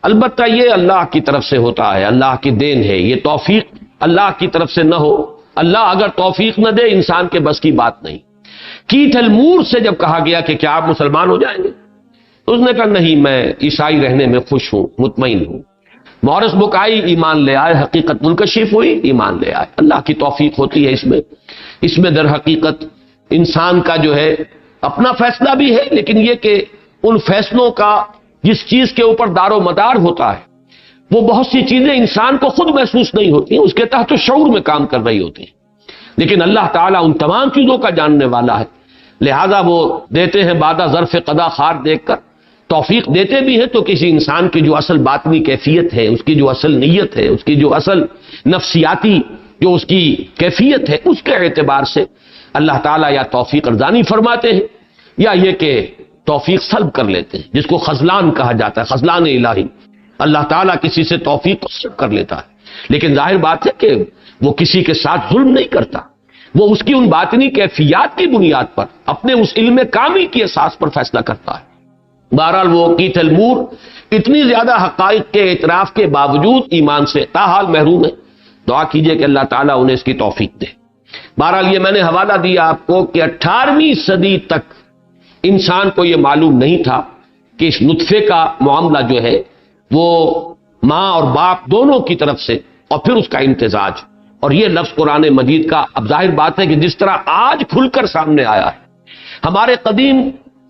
البتہ یہ اللہ کی طرف سے ہوتا ہے، اللہ کی دین ہے، یہ توفیق اللہ کی طرف سے نہ ہو، اللہ اگر توفیق نہ دے انسان کے بس کی بات نہیں۔ کیتھ ایل مور سے جب کہا گیا کہ کیا آپ مسلمان ہو جائیں گے تو اس نے کہا نہیں، میں عیسائی رہنے میں خوش ہوں، مطمئن ہوں۔ مورس بکائی ایمان لے آئے، حقیقت منکشف ہوئی، ایمان لے آئے، اللہ کی توفیق ہوتی ہے اس میں در حقیقت انسان کا جو ہے اپنا فیصلہ بھی ہے، لیکن یہ کہ ان فیصلوں کا جس چیز کے اوپر دار و مدار ہوتا ہے وہ بہت سی چیزیں انسان کو خود محسوس نہیں ہوتی ہیں، اس کے تحت شعور میں کام کر رہی ہوتی ہیں، لیکن اللہ تعالیٰ ان تمام چیزوں کا جاننے والا ہے، لہذا وہ دیتے ہیں بعد ظرف قضا خار دیکھ کر، توفیق دیتے بھی ہیں تو کسی انسان کی جو اصل باطنی کیفیت ہے، اس کی جو اصل نیت ہے، اس کی جو اصل نفسیاتی جو اس کی کیفیت ہے، اس کے اعتبار سے اللہ تعالیٰ یا توفیق ارزانی فرماتے ہیں یا یہ کہ توفیق سلب کر لیتے ہیں، جس کو خذلان کہا جاتا ہے، خذلان الہی۔ اللہ تعالیٰ کسی سے توفیق کو سلب کر لیتا ہے، لیکن ظاہر بات ہے کہ وہ کسی کے ساتھ ظلم نہیں کرتا، وہ اس کی ان باطنی کیفیات کی بنیاد پر اپنے اس علم کامل کی اساس پر فیصلہ کرتا ہے۔ بہرحال وہ کیت المور اتنی زیادہ حقائق کے اعتراف کے باوجود ایمان سے تاحال محروم ہے۔ دعا کیجئے کہ اللہ تعالیٰ انہیں اس کی توفیق دے۔ بہرحال یہ میں نے حوالہ دیا آپ کو کہ 18ویں صدی تک انسان کو یہ معلوم نہیں تھا کہ اس نطفے کا معاملہ جو ہے وہ ماں اور باپ دونوں کی طرف سے اور پھر اس کا امتزاج، اور یہ لفظ قرآن مجید کا اب ظاہر بات ہے کہ جس طرح آج کھل کر سامنے آیا ہے، ہمارے قدیم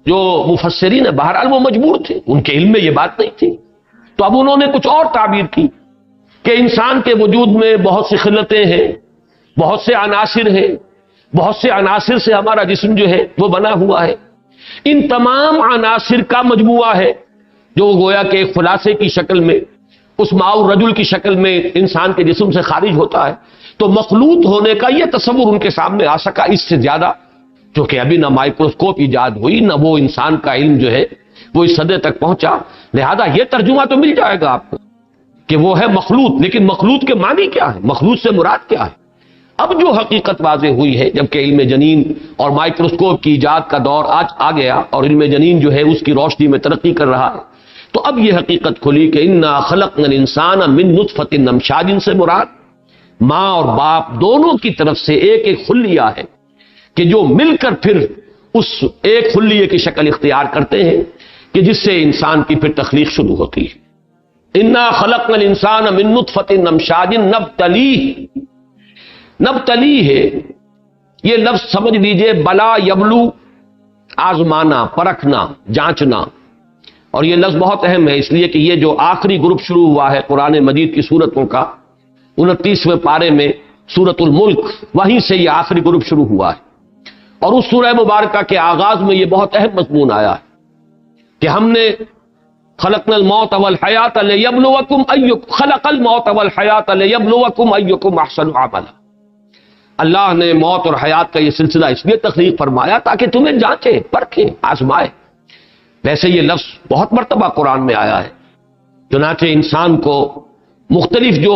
جو مفسرین ہیں بہرحال وہ مجبور تھے، ان کے علم میں یہ بات نہیں تھی، تو اب انہوں نے کچھ اور تعبیر کی کہ انسان کے وجود میں بہت سی خلتیں ہیں، بہت سے عناصر ہیں، بہت سے عناصر سے ہمارا جسم جو ہے وہ بنا ہوا ہے، ان تمام عناصر کا مجموعہ ہے جو گویا کہ ایک خلاصے کی شکل میں اس ماء الرجل کی شکل میں انسان کے جسم سے خارج ہوتا ہے۔ تو مخلوط ہونے کا یہ تصور ان کے سامنے آ سکا، اس سے زیادہ جو کہ ابھی نہ مائکروسکوپ ایجاد ہوئی نہ وہ انسان کا علم جو ہے وہ اس سطح تک پہنچا، لہذا یہ ترجمہ تو مل جائے گا آپ کو کہ وہ ہے مخلوط، لیکن مخلوط کے معنی کیا ہے، مخلوط سے مراد کیا ہے؟ اب جو حقیقت واضح ہوئی ہے جبکہ علم جنین اور مائکروسکوپ کی ایجاد کا دور آج آ گیا اور علم جنین جو ہے اس کی روشنی میں ترقی کر رہا ہے، تو اب یہ حقیقت کھلی کہ انا خلقنا الانسان من نطفۃ امشاج سے مراد ماں اور باپ دونوں کی طرف سے ایک ایک خلیہ ہے کہ جو مل کر پھر اس ایک خلیے کی شکل اختیار کرتے ہیں کہ جس سے انسان کی پھر تخلیق شروع ہوتی ہے۔ انا خلقنا الانسان من نطفۃ امشاج نبتلیہ، نبتلی ہے یہ لفظ سمجھ لیجئے بلا یبلو، آزمانا، پرکھنا، جانچنا، اور یہ لفظ بہت اہم ہے اس لیے کہ یہ جو آخری گروپ شروع ہوا ہے قرآن مجید کی سورتوں کا 29ویں پارے میں سورۃ الملک، وہیں سے یہ آخری گروپ شروع ہوا ہے، اور اس سورہ مبارکہ کے آغاز میں یہ بہت اہم مضمون آیا ہے کہ ہم نے خلقنا الموت والحیات لیبلوکم ایکم، خلق الموت والحیات لیبلوکم ایکم احسن عملا۔ اللہ نے موت اور حیات کا یہ سلسلہ اس لیے تخلیق فرمایا تاکہ تمہیں جانچے، پرکھے، آزمائے۔ ویسے یہ لفظ بہت مرتبہ قرآن میں آیا ہے، چنانچہ انسان کو مختلف جو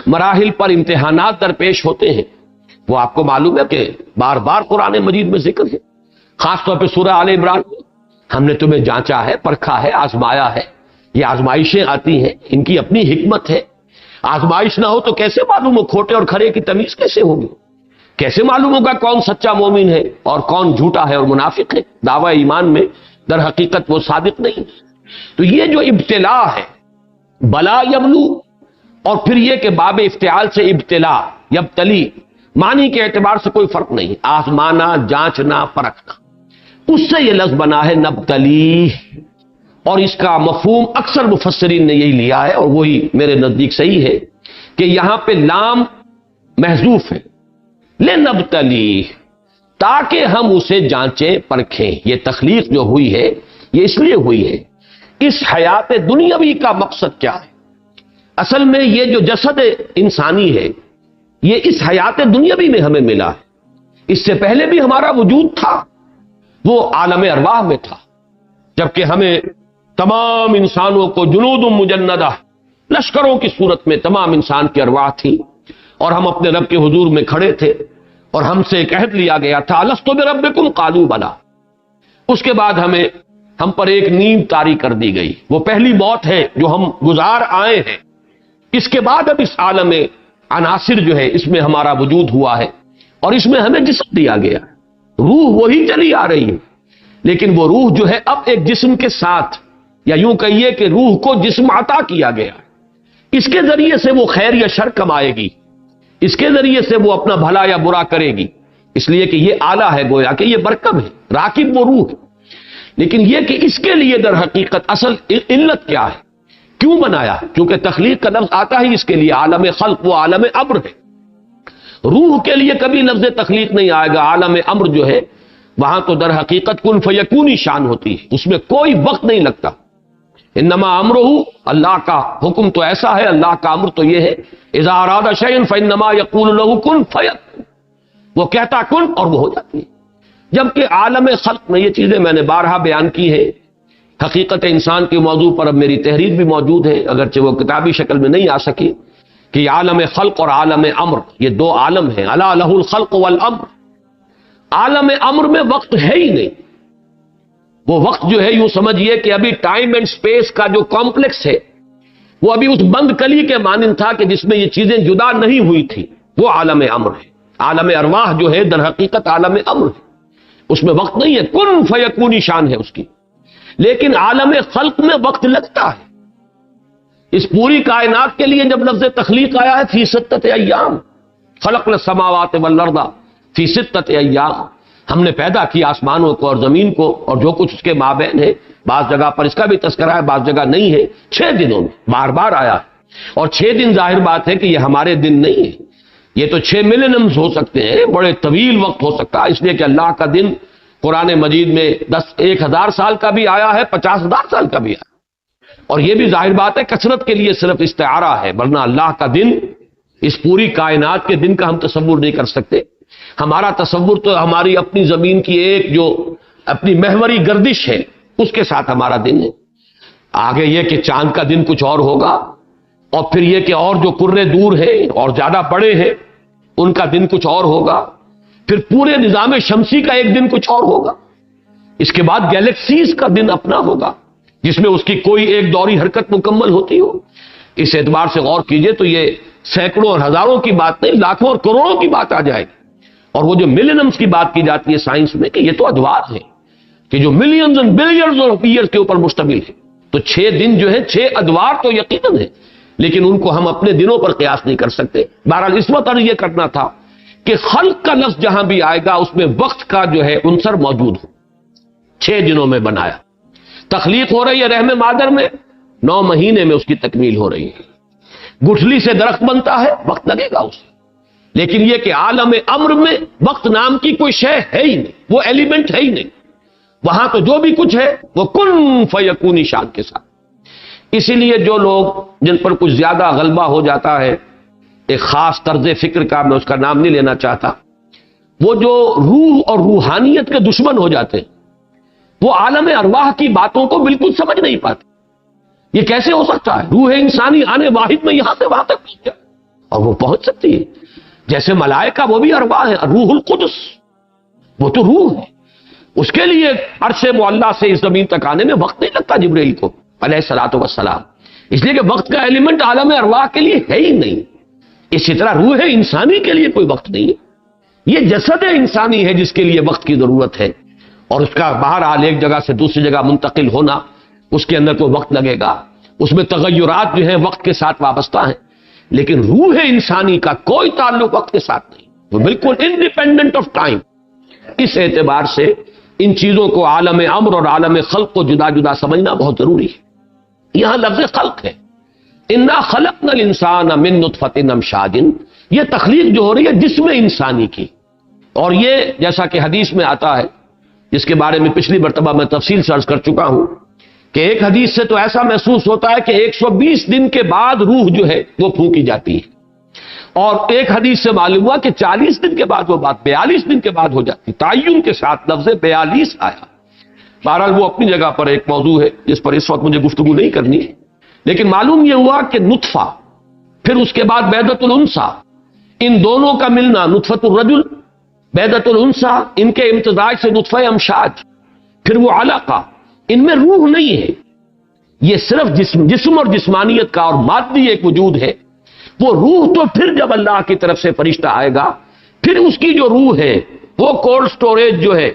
مراحل پر امتحانات درپیش ہوتے ہیں وہ آپ کو معلوم ہے کہ بار بار قرآن مجید میں ذکر ہے، خاص طور پہ سورہ آل عمران میں ہم نے تمہیں جانچا ہے، پرکھا ہے، آزمایا ہے۔ یہ آزمائشیں آتی ہیں، ان کی اپنی حکمت ہے۔ آزمائش نہ ہو تو کیسے معلوم ہو کھوٹے اور کھرے کی تمیز کیسے ہوگی؟ کیسے معلوم ہوگا کون سچا مومن ہے اور کون جھوٹا ہے اور منافق ہے؟ دعوی ایمان میں در حقیقت وہ صادق نہیں۔ تو یہ جو ابتلا ہے، بلا یبلو، اور پھر یہ کہ باب افتعال سے ابتلا، یبتلی، معنی کے اعتبار سے کوئی فرق نہیں، آزمانا، جانچنا، پرکھنا، اس سے یہ لفظ بنا ہے نبتلی، اور اس کا مفہوم اکثر مفسرین نے یہی لیا ہے اور وہی میرے نزدیک صحیح ہے کہ یہاں پہ لام محذوف ہے، لنبتلی، تاکہ ہم اسے جانچیں پرکھیں۔ یہ تخلیق جو ہوئی ہے یہ اس لیے ہوئی ہے، اس حیات دنیاوی کا مقصد کیا ہے؟ اصل میں یہ جو جسد انسانی ہے یہ اس حیات دنیاوی میں ہمیں ملا ہے، اس سے پہلے بھی ہمارا وجود تھا، وہ عالم ارواح میں تھا، جبکہ ہمیں تمام انسانوں کو جنود مجندہ، لشکروں کی صورت میں تمام انسان کی ارواح تھی، اور ہم اپنے رب کے حضور میں کھڑے تھے اور ہم سے ایک عہد لیا گیا تھا، الستو بربکم قالوا بلا۔ اس کے بعد ہم پر ایک نیند طاری کر دی گئی، وہ پہلی موت ہے جو ہم گزار آئے ہیں۔ اس کے بعد اب اس عالم عناصر جو ہے اس میں ہمارا وجود ہوا ہے اور اس میں ہمیں جسم دیا گیا، روح وہی چلی آ رہی ہے، لیکن وہ روح جو ہے اب ایک جسم کے ساتھ، یا یوں کہیے کہ روح کو جسم عطا کیا گیا، اس کے ذریعے سے وہ خیر یا شر کمائے گی، اس کے ذریعے سے وہ اپنا بھلا یا برا کرے گی، اس لیے کہ یہ آلہ ہے، گویا کہ یہ برکب ہے، راکب وہ روح ہے۔ لیکن یہ کہ اس کے لیے در حقیقت اصل علت کیا ہے، کیوں بنایا؟ کیونکہ تخلیق کا لفظ آتا ہی اس کے لیے، عالم خلق وہ عالم امر ہے، روح کے لیے کبھی لفظ تخلیق نہیں آئے گا۔ عالم امر جو ہے وہاں تو در حقیقت کن فیکونی شان ہوتی ہے، اس میں کوئی وقت نہیں لگتا۔ انما امرہ، اللہ کا حکم تو ایسا ہے، اللہ کا امر تو یہ ہے اذا اراد شیئا فانما یقول له کن فیکون، وہ کہتا کن اور وہ ہو جاتی ہے. جبکہ عالم خلق میں یہ چیزیں میں نے بارہا بیان کی ہیں. حقیقت انسان کے موضوع پر اب میری تحریر بھی موجود ہے، اگرچہ وہ کتابی شکل میں نہیں آ سکی، کہ عالم خلق اور عالم امر یہ دو عالم ہیں. الا لہ الخلق والامر. عالم امر میں وقت ہے ہی نہیں. وہ وقت جو ہے یوں سمجھیے کہ ابھی ٹائم اینڈ سپیس کا جو کمپلیکس ہے وہ ابھی اس بند کلی کے مانند تھا کہ جس میں یہ چیزیں جدا نہیں ہوئی تھی. وہ عالم امر ہے. عالم ارواح جو ہے در حقیقت عالم امر ہے، اس میں وقت نہیں ہے، کن فیکونی شان ہے اس کی. لیکن عالم خلق میں وقت لگتا ہے. اس پوری کائنات کے لیے جب لفظ تخلیق آیا ہے فی ستۃ ایام، خلقنا السماوات والارض فی ستۃ ایام، ہم نے پیدا کیا آسمانوں کو اور زمین کو اور جو کچھ اس کے مابین ہے. بعض جگہ پر اس کا بھی تذکرہ ہے، بعض جگہ نہیں ہے. 6 دنوں میں بار بار آیا ہے. اور 6 دن ظاہر بات ہے کہ یہ ہمارے دن نہیں ہے، یہ تو 6 ملینمز ہو سکتے ہیں، بڑے طویل وقت ہو سکتا ہے. اس لیے کہ اللہ کا دن قرآن مجید میں 10,000 سال کا بھی آیا ہے، 50,000 سال کا بھی آیا. اور یہ بھی ظاہر بات ہے کثرت کے لیے صرف استعارہ ہے، ورنہ اللہ کا دن اس پوری کائنات کے دن کا ہم تصور نہیں کر سکتے. ہمارا تصور تو ہماری اپنی زمین کی ایک جو اپنی محوری گردش ہے اس کے ساتھ ہمارا دن ہے. آگے یہ کہ چاند کا دن کچھ اور ہوگا، اور پھر یہ کہ اور جو کرے دور ہیں اور زیادہ بڑے ہیں ان کا دن کچھ اور ہوگا. پھر پورے نظام شمسی کا ایک دن کچھ اور ہوگا. اس کے بعد گیلیکسیز کا دن اپنا ہوگا جس میں اس کی کوئی ایک دوری حرکت مکمل ہوتی ہو. اس اعتبار سے غور کیجئے تو یہ سینکڑوں اور ہزاروں کی بات نہیں، لاکھوں اور کروڑوں کی بات آ جائے گی. اور وہ جو ملینمز کی بات کی جاتی ہے سائنس میں کہ یہ تو ادوار ہے کہ جو millions and billions of years کے اوپر مشتمل ہے. تو 6 دن جو ہے 6 ادوار تو یقیناً ہے، لیکن ان کو ہم اپنے دنوں پر قیاس نہیں کر سکتے. بہرحال اس وقت یہ کرنا تھا کہ خلق کا لفظ جہاں بھی آئے گا اس میں وقت کا جو ہے عنصر موجود ہو. 6 دنوں میں بنایا. تخلیق ہو رہی ہے رحم مادر میں، 9 مہینے میں اس کی تکمیل ہو رہی ہے. گٹھلی سے درخت بنتا ہے، وقت لگے گا اسے. لیکن یہ کہ عالم امر میں وقت نام کی کوئی شے ہے ہی نہیں، وہ ایلیمنٹ ہے ہی نہیں. وہاں تو جو بھی کچھ ہے وہ کن فیکونی شان کے ساتھ. اسی لیے جو لوگ جن پر کچھ زیادہ غلبہ ہو جاتا ہے ایک خاص طرز فکر کا، میں اس کا نام نہیں لینا چاہتا، وہ جو روح اور روحانیت کے دشمن ہو جاتے ہیں وہ عالم ارواح کی باتوں کو بالکل سمجھ نہیں پاتے. یہ کیسے ہو سکتا ہے؟ روح انسانی آنے واحد میں یہاں سے وہاں تک پہنچ جائے، اور وہ پہنچ سکتی ہے. جیسے ملائکہ وہ بھی ارواح ہے، روح القدس وہ تو روح ہے، اس کے لیے عرش معلیٰ سے اس زمین تک آنے میں وقت نہیں لگتا جبرائیل کو علیہ الصلوۃ والسلام. اس لیے کہ وقت کا ایلیمنٹ عالم ارواح کے لیے ہے ہی نہیں. اسی طرح روح انسانی کے لیے کوئی وقت نہیں ہے. یہ جسد انسانی ہے جس کے لیے وقت کی ضرورت ہے، اور اس کا بہرحال ایک جگہ سے دوسری جگہ منتقل ہونا اس کے اندر کوئی وقت لگے گا. اس میں تغیرات جو ہیں وقت کے ساتھ وابستہ ہیں. لیکن روح انسانی کا کوئی تعلق وقت کے ساتھ نہیں، وہ بالکل انڈیپینڈنٹ آف ٹائم. اس اعتبار سے ان چیزوں کو عالم امر اور عالم خلق کو جدا جدا سمجھنا بہت ضروری ہے. یہاں لفظ خلق ہے، انا خلقنا الانسان من نطفۃ امشاج، یہ تخلیق جو ہو رہی ہے جسم انسانی کی. اور یہ جیسا کہ حدیث میں آتا ہے جس کے بارے میں پچھلی مرتبہ میں تفصیل سے عرض کر چکا ہوں کہ ایک حدیث سے تو ایسا محسوس ہوتا ہے کہ 120 دن کے بعد روح جو ہے وہ پھونکی جاتی ہے، اور ایک حدیث سے معلوم ہوا کہ 40 دن کے بعد وہ بات 42 دن کے بعد ہو جاتی. تعین کے ساتھ لفظ 42 آیا. بہرحال وہ اپنی جگہ پر ایک موضوع ہے جس پر اس وقت مجھے گفتگو نہیں کرنی ہے. لیکن معلوم یہ ہوا کہ نطفہ، پھر اس کے بعد بیضۃ الانثی، ان دونوں کا ملنا، نطفۃ الرجل بیضۃ الانثی، ان کے امتزاج سے نطفہ امشاج، پھر وہ علقہ. ان میں روح نہیں ہے، یہ صرف جسم اور جسمانیت کا اور مادی ایک وجود ہے. وہ روح تو پھر جب اللہ کی طرف سے فرشتہ آئے گا پھر اس کی جو روح ہے وہ کولڈ سٹوریج جو ہے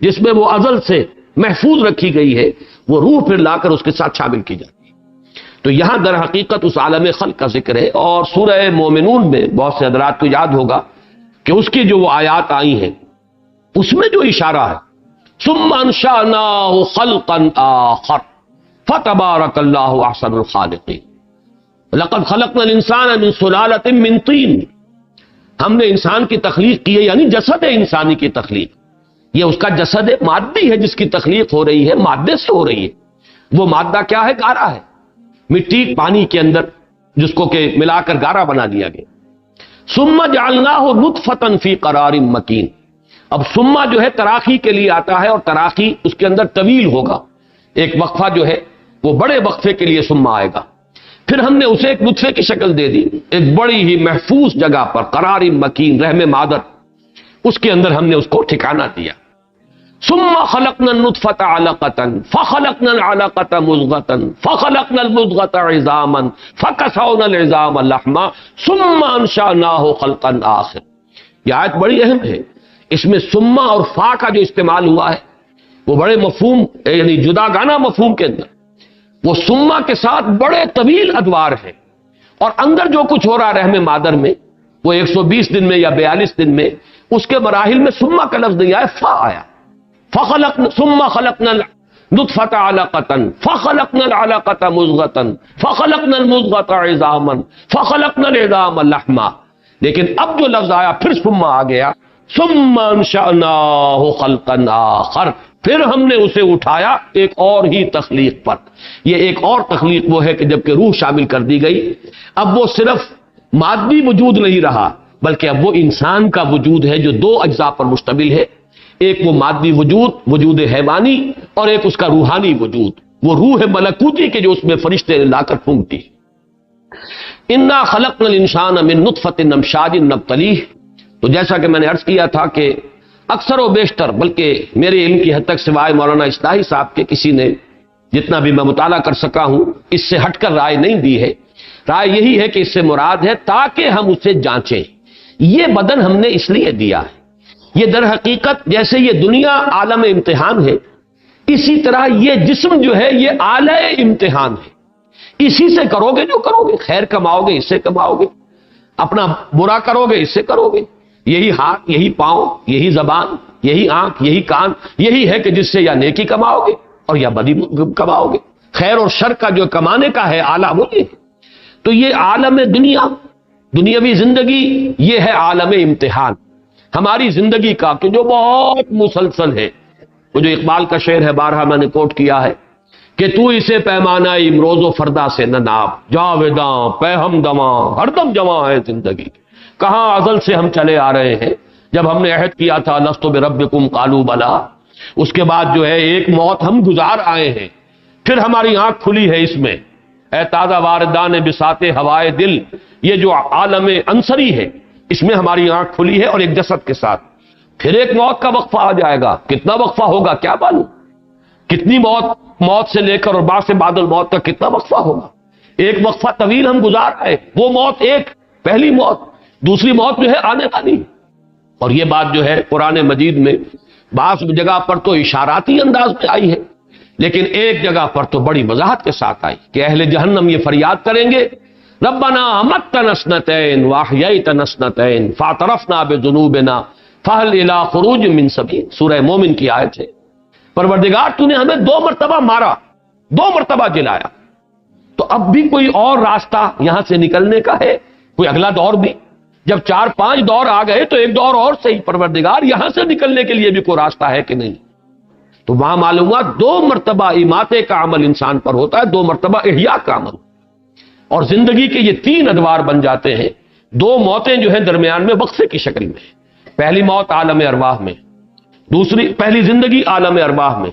جس میں وہ ازل سے محفوظ رکھی گئی ہے، وہ روح پھر لا کر اس کے ساتھ شامل کی جاتی ہے. تو یہاں در حقیقت اس عالم خلق کا ذکر ہے. اور سورہ مومنون میں بہت سے حضرات کو یاد ہوگا کہ اس کی جو وہ آیات آئی ہیں اس میں جو اشارہ ہے ثم انشأناه خلقا آخر فتبارک اللہ احسن الخالقین لقد خلقنا الانسان من سلالۃ من طین. ہم نے انسان کی تخلیق کی ہے، یعنی جسد انسانی کی تخلیق. یہ اس کا جسد مادی ہے جس کی تخلیق ہو رہی ہے، مادے سے ہو رہی ہے. وہ مادہ کیا ہے؟ گارا ہے، مٹی پانی کے اندر جس کو کہ ملا کر گارا بنا دیا گیا. ثم جعلناہ نطفۃ فی قرار مکین. اب ثم جو ہے تراخی کے لیے آتا ہے، اور تراخی اس کے اندر طویل ہوگا، ایک وقفہ جو ہے وہ بڑے وقفے کے لیے ثم آئے گا. پھر ہم نے اسے ایک نطفے کی شکل دے دی، ایک بڑی ہی محفوظ جگہ پر، قرار مکین، رحم مادر، اس کے اندر ہم نے اس کو ٹھکانہ دیا. ثم خلقنا النطفة علقة فخلقنا العلقة مضغة فخلقنا المضغة عظاما فكسونا العظام لحما ثم انشأناه خلقا آخر. یہ آیت بڑی اہم ہے. اس میں ثم اور فا کا جو استعمال ہوا ہے وہ بڑے مفہوم، یعنی جداگانہ مفہوم کے اندر، وہ ثم کے ساتھ بڑے طویل ادوار ہیں، اور اندر جو کچھ ہو رہا رحم مادر میں وہ 120 دن میں یا 42 دن میں، اس کے مراحل میں ثم کا لفظ نہیں آیا، فا آیا. فخلقنا ثم خلقنا النطفة علقة فخلقنا العلقة مضغة فخلقنا المضغة عظاما فخلقنا العظام لحما. لیکن اب جو لفظ آیا پھر ثم آ گیا، ثم انشأناه خلقا آخر، پھر ہم نے اسے اٹھایا ایک اور ہی تخلیق پر. یہ ایک اور تخلیق وہ ہے کہ جب کہ روح شامل کر دی گئی، اب وہ صرف مادی وجود نہیں رہا، بلکہ اب وہ انسان کا وجود ہے جو دو اجزاء پر مشتمل ہے. ایک وہ مادی وجود، وجود حیوانی، اور ایک اس کا روحانی وجود، وہ روح ملکوتی کے جو اس میں فرشتے لا کر پھونکتی. انا خلقنا الانسان من نطفۃ امشاج نبتلیہ. تو جیسا کہ میں نے عرض کیا تھا کہ اکثر و بیشتر، بلکہ میرے علم کی حد تک سوائے مولانا اصلاحی صاحب کے کسی نے، جتنا بھی میں مطالعہ کر سکا ہوں، اس سے ہٹ کر رائے نہیں دی ہے. رائے یہی ہے کہ اس سے مراد ہے تاکہ ہم اسے جانچیں. یہ بدن ہم نے اس لیے دیا ہے. یہ در حقیقت جیسے یہ دنیا عالم امتحان ہے، اسی طرح یہ جسم جو ہے یہ آلہ امتحان ہے. اسی سے کرو گے جو کرو گے، خیر کماؤ گے اس سے کماؤ گے، اپنا برا کرو گے اس سے کرو گے. یہی ہاتھ، یہی پاؤں، یہی زبان، یہی آنکھ، یہی کان، یہی ہے کہ جس سے یا نیکی کماؤ گے اور یا بدی کماؤ گے. خیر اور شر کا جو کمانے کا ہے آلہ وہ یہ ہے. تو یہ عالم دنیا، دنیاوی زندگی، یہ ہے عالم امتحان ہماری زندگی کا، کہ جو بہت مسلسل ہے. وہ جو اقبال کا شعر ہے، بارہا میں نے کوٹ کیا ہے کہ تو اسے پیمانہ امروز و فردا سے نہ ناپ، جاویداں پہ ہم دماں ہر دم جمع ہے زندگی. کہاں ازل سے ہم چلے آ رہے ہیں. جب ہم نے عہد کیا تھا لست بربکم قالوا بلا، اس کے بعد جو ہے ایک موت ہم گزار آئے ہیں، پھر ہماری آنکھ کھلی ہے اس میں. اے تازہ واردان بساط ہوائے دل، یہ جو عالم انصری ہے اس میں ہماری آنکھ کھلی ہے، اور ایک جسد کے ساتھ. پھر ایک موت کا وقفہ آ جائے گا. کتنا وقفہ ہوگا کیا معلوم، کتنی موت سے لے کر اور بعد سے بعد الموت کا کتنا وقفہ ہوگا. ایک وقفہ طویل ہم گزار آئے، وہ موت ایک پہلی موت، دوسری موت جو ہے آنے والی. اور یہ بات جو ہے قرآن مجید میں بعض جگہ پر تو اشاراتی انداز میں آئی ہے، لیکن ایک جگہ پر تو بڑی وضاحت کے ساتھ آئی کہ اہل جہنم یہ فریاد کریں گے، ربنا امتنا اثنتین واحییتنا اثنتین فاعترفنا بذنوبنا فہل الی خروج من سبیل. سورہ مومن کی آیت ہے. پروردگار تو نے ہمیں 2 مرتبہ مارا، 2 مرتبہ جلایا، تو اب بھی کوئی اور راستہ یہاں سے نکلنے کا ہے؟ کوئی اگلا دور بھی؟ جب 4-5 دور آ گئے تو ایک دور اور صحیح، پروردگار یہاں سے نکلنے کے لیے بھی کوئی راستہ ہے کہ نہیں؟ تو وہاں معلوم ہوا 2 مرتبہ اماتے کا عمل انسان پر ہوتا ہے، 2 مرتبہ احیاء کا عمل. اور زندگی کے یہ 3 ادوار بن جاتے ہیں. 2 موتیں جو ہیں درمیان میں وقفے کی شکل میں. پہلی موت عالم ارواح میں، پہلی زندگی عالم ارواح میں،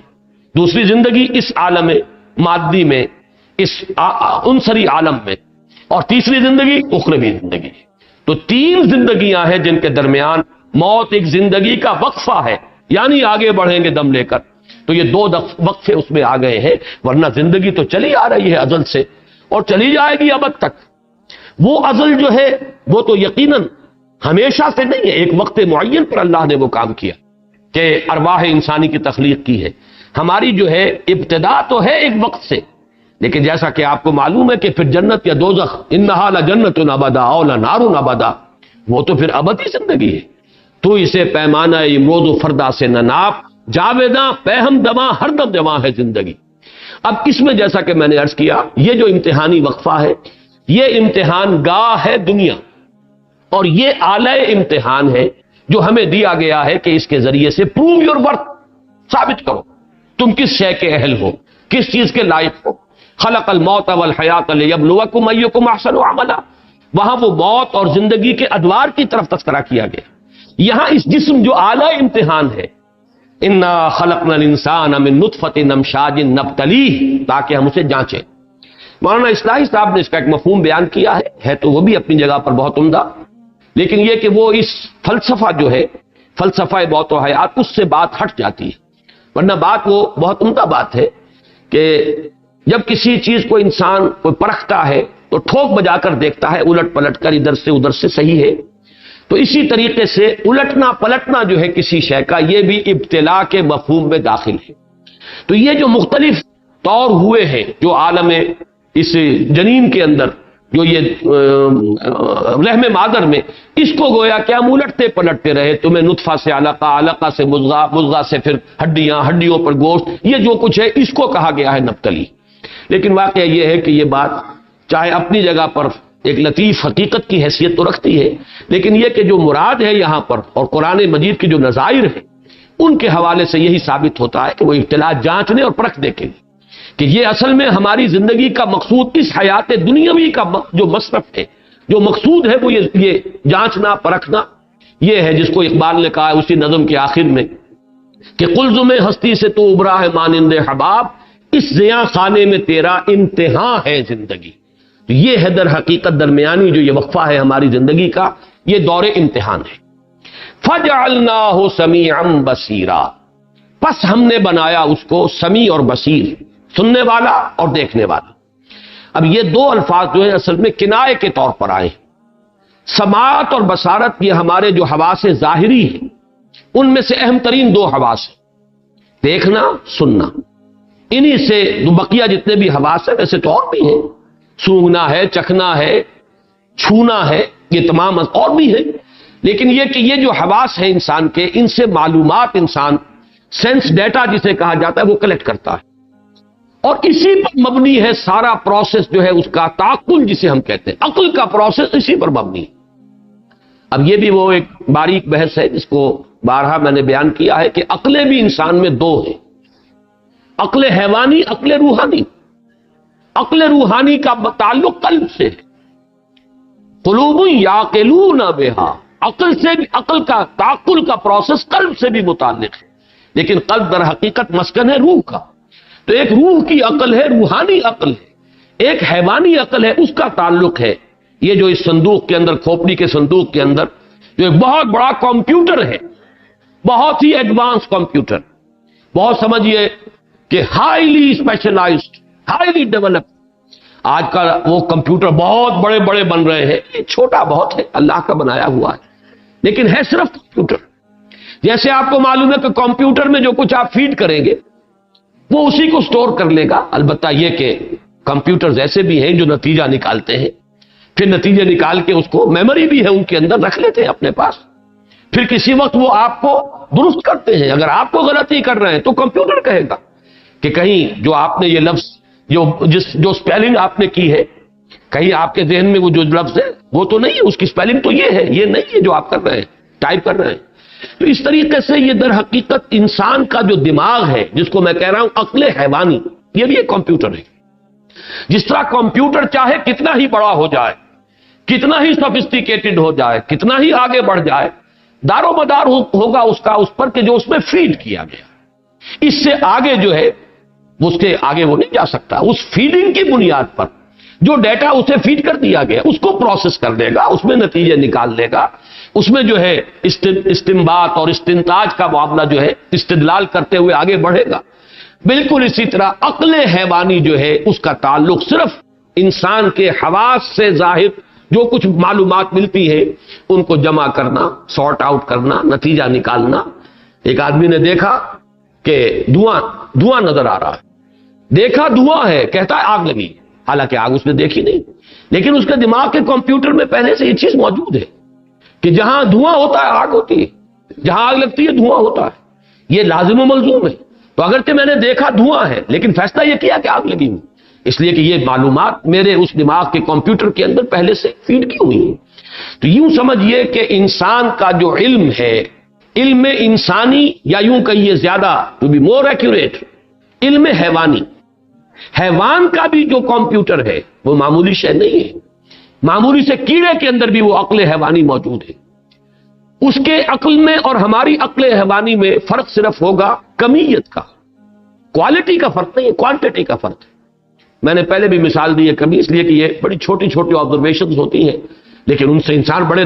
دوسری زندگی اس عالم مادی میں، اس انصری عالم میں، اور تیسری زندگی اخروی زندگی. تو 3 زندگیاں ہیں جن کے درمیان موت ایک زندگی کا وقفہ ہے، یعنی آگے بڑھیں گے دم لے کر. تو یہ 2 وقفے اس میں آ گئے ہیں، ورنہ زندگی تو چلی آ رہی ہے ازل سے اور چلی جائے گی ابد تک. وہ ازل جو ہے وہ تو یقیناً ہمیشہ سے نہیں ہے، ایک وقت معین پر اللہ نے وہ کام کیا کہ ارواح انسانی کی تخلیق کی ہے. ہماری جو ہے ابتدا تو ہے ایک وقت سے، لیکن جیسا کہ آپ کو معلوم ہے کہ پھر جنت یا دوزخ، انہا لجنت ابدا او لنار ابدا، وہ تو پھر ابدی زندگی ہے. تو اسے پیمانہ امروز و فردا سے نہ ناپ، جاویداں پہم دماں ہر دم جمع ہے زندگی. اب اس میں جیسا کہ میں نے عرض کیا، یہ جو امتحانی وقفہ ہے یہ امتحان گاہ ہے دنیا، اور یہ اعلی امتحان ہے جو ہمیں دیا گیا ہے کہ اس کے ذریعے سے پروو یور ورتھ، ثابت کرو تم کس شے کے اہل ہو، کس چیز کے لائق ہو. خلق الموت والحیات لیبلوکم ایکم احسن عملا. وہاں وہ موت اور زندگی کے ادوار کی طرف تذکرہ کیا گیا. یہاں اس جسم جو اعلی امتحان ہے، انا خلقنا الانسان من نطفۃ امشاج نبتلیہ، تاکہ ہم اسے جانچیں. مولانا اصلاحی صاحب نے اس کا ایک مفہوم بیان کیا ہے تو وہ بھی اپنی جگہ پر بہت عمدہ، لیکن یہ کہ وہ اس فلسفہ جو ہے، فلسفہ موت و حیات، اس سے بات ہٹ جاتی ہے. ورنہ بات وہ بہت عمدہ بات ہے کہ جب کسی چیز کو انسان کوئی پرکھتا ہے تو ٹھوک بجا کر دیکھتا ہے، الٹ پلٹ کر ادھر سے ادھر سے صحیح ہے. تو اسی طریقے سے الٹنا پلٹنا جو ہے کسی شے کا، یہ بھی ابتلاء کے مفہوم میں داخل ہے. تو یہ جو مختلف طور ہوئے ہیں جو عالم اس جنین کے اندر، جو یہ رحم مادر میں، اس کو گویا کہ ہم الٹتے پلٹتے رہے. تمہیں نطفہ سے علقہ، علقہ سے مضغہ، مضغہ سے پھر ہڈیاں، ہڈیوں پر گوشت، یہ جو کچھ ہے اس کو کہا گیا ہے نبتلی. لیکن واقعہ یہ ہے کہ یہ بات چاہے اپنی جگہ پر ایک لطیف حقیقت کی حیثیت تو رکھتی ہے، لیکن یہ کہ جو مراد ہے یہاں پر اور قرآن مجید کے جو نظائر ہیں ان کے حوالے سے یہی ثابت ہوتا ہے کہ وہ ابتلاء جانچنے اور پرکھنے کے لیے، کہ یہ اصل میں ہماری زندگی کا مقصود، اس حیات دنیاوی کا جو مصرف ہے، جو مقصود ہے وہ یہ جانچنا پرکھنا یہ ہے، جس کو اقبال نے کہا ہے اسی نظم کے آخر میں کہ قلزم ہستی سے تو ابرا ہے مانند حباب، اس زیاں خانے میں تیرا امتحان ہے زندگی. تو یہ ہے در حقیقت درمیانی جو یہ وقفہ ہے ہماری زندگی کا، یہ دور امتحان ہے. فَجَعَلْنَاهُ سَمِيعًا بَصِيرًا، پس ہم نے بنایا اس کو سمیع اور بصیر، سننے والا اور دیکھنے والا. اب یہ دو الفاظ جو ہیں اصل میں کنائے کے طور پر آئے. سماعت اور بصارت یہ ہمارے جو حواس ظاہری ہیں ان میں سے اہم ترین دو حواس ہیں، دیکھنا، سننا. انہی سے بقیہ جتنے بھی حواس ہیں، ویسے تو اور بھی ہیں، سونگھنا ہے، چکھنا ہے، چھونا ہے، یہ تمام اور بھی ہیں، لیکن یہ کہ یہ جو حواس ہیں انسان کے، ان سے معلومات انسان سینس ڈیٹا جسے کہا جاتا ہے وہ کلیکٹ کرتا ہے، اور اسی پر مبنی ہے سارا پروسیس جو ہے اس کا تعقل جسے ہم کہتے ہیں، عقل کا پروسیس اسی پر مبنی ہے. اب یہ بھی وہ ایک باریک بحث ہے جس کو بارہا میں نے بیان کیا ہے کہ عقلیں بھی انسان میں دو ہیں، عقل حیوانی، عقل روحانی. عقل روحانی کا تعلق قلب سے ہے، قلوب یعقلون بہا، عقل سے بھی، عقل کا تعقل کا پروسیس قلب سے بھی متعلق ہے، لیکن قلب در حقیقت مسکن ہے روح کا. تو ایک روح کی عقل ہے، روحانی عقل ہے، ایک حیوانی عقل ہے، اس کا تعلق ہے یہ جو اس صندوق کے اندر، کھوپڑی کے صندوق کے اندر جو ایک بہت بڑا کمپیوٹر ہے، بہت ہی ایڈوانس کمپیوٹر، بہت سمجھیے کہ ہائیلی اسپیشلائزڈ، ہائیلی ڈیولپ. آج کا وہ کمپیوٹر بہت بڑے بڑے بن رہے ہیں، یہ چھوٹا بہت ہے، اللہ کا بنایا ہوا ہے، لیکن ہے صرف کمپیوٹر. جیسے آپ کو معلوم ہے کہ کمپیوٹر میں جو کچھ آپ فیڈ کریں گے وہ اسی کو سٹور کر لے گا. البتہ یہ کہ کمپیوٹرز ایسے بھی ہیں جو نتیجہ نکالتے ہیں، پھر نتیجے نکال کے اس کو میموری بھی ہے ان کے اندر رکھ لیتے ہیں اپنے پاس، پھر کسی وقت وہ آپ کو درست کرتے ہیں. اگر آپ کو غلطی کر رہے ہیں تو کمپیوٹر کہے گا کہ کہیں جو آپ نے یہ لفظ جو سپیلنگ آپ نے کی ہے، کہیں آپ کے ذہن میں وہ جو لفظ ہے وہ تو نہیں ہے، اس کی سپیلنگ تو یہ ہے، یہ نہیں ہے جو آپ کر رہے ہیں، ٹائپ کر رہے ہیں. تو اس طریقے سے یہ در حقیقت انسان کا جو دماغ ہے، جس کو میں کہہ رہا ہوں عقل حیوانی، یہ بھی ایک کمپیوٹر ہے. جس طرح کمپیوٹر چاہے کتنا ہی بڑا ہو جائے، کتنا ہی سوفسٹیکیٹڈ ہو جائے، کتنا ہی آگے بڑھ جائے، دار و مدار ہوگا اس کا اس پر کہ جو اس میں فیڈ کیا گیا. اس سے آگے جو ہے اس کے آگے وہ نہیں جا سکتا. اس فیڈنگ کی بنیاد پر جو ڈیٹا اسے فیڈ کر دیا گیا اس کو پروسیس کر لے گا، اس میں نتیجے نکال لے گا، اس میں جو ہے استنباط اور استنتاج کا معاملہ جو ہے استدلال کرتے ہوئے آگے بڑھے گا. بالکل اسی طرح عقل حیوانی جو ہے اس کا تعلق صرف انسان کے حواس سے ظاہر جو کچھ معلومات ملتی ہے ان کو جمع کرنا، سارٹ آؤٹ کرنا، نتیجہ نکالنا. ایک آدمی نے دیکھا کہ دھواں نظر آ رہا ہے، دیکھا دھواں ہے، کہتا ہے آگ لگی، حالانکہ آگ اس نے دیکھی نہیں، لیکن اس کے دماغ کے کمپیوٹر میں پہلے سے یہ چیز موجود ہے کہ جہاں دھواں ہوتا ہے آگ ہوتی ہے، جہاں آگ لگتی ہے دھواں ہوتا ہے. یہ لازم و ملزوم ہے. تو اگرچہ میں نے دیکھا دھواں ہے لیکن فیصلہ یہ کیا کہ آگ لگی ہوئی، اس لیے کہ یہ معلومات میرے اس دماغ کے کمپیوٹر کے اندر پہلے سے فیڈ کی ہوئی ہیں. تو یوں سمجھیے کہ انسان کا جو علم ہے، علم انسانی، یا یوں کہیے زیادہ ٹو بی مور ایکوریٹ، علم حیوانی. حیوان کا بھی جو کمپیوٹر ہے وہ معمولی شے نہیں ہے. معمولی سے کیڑے کے اندر بھی وہ عقل حیوانی موجود ہے. اس کے عقل میں اور ہماری عقل حیوانی میں فرق صرف ہوگا کمیت کا، کوالٹی کا فرق نہیں ہے، کوانٹٹی کا فرق ہے. میں نے پہلے بھی مثال دی ہے کبھی، اس لیے کہ یہ بڑی چھوٹی چھوٹی آبزرویشنز ہوتی ہیں لیکن ان سے انسان بڑے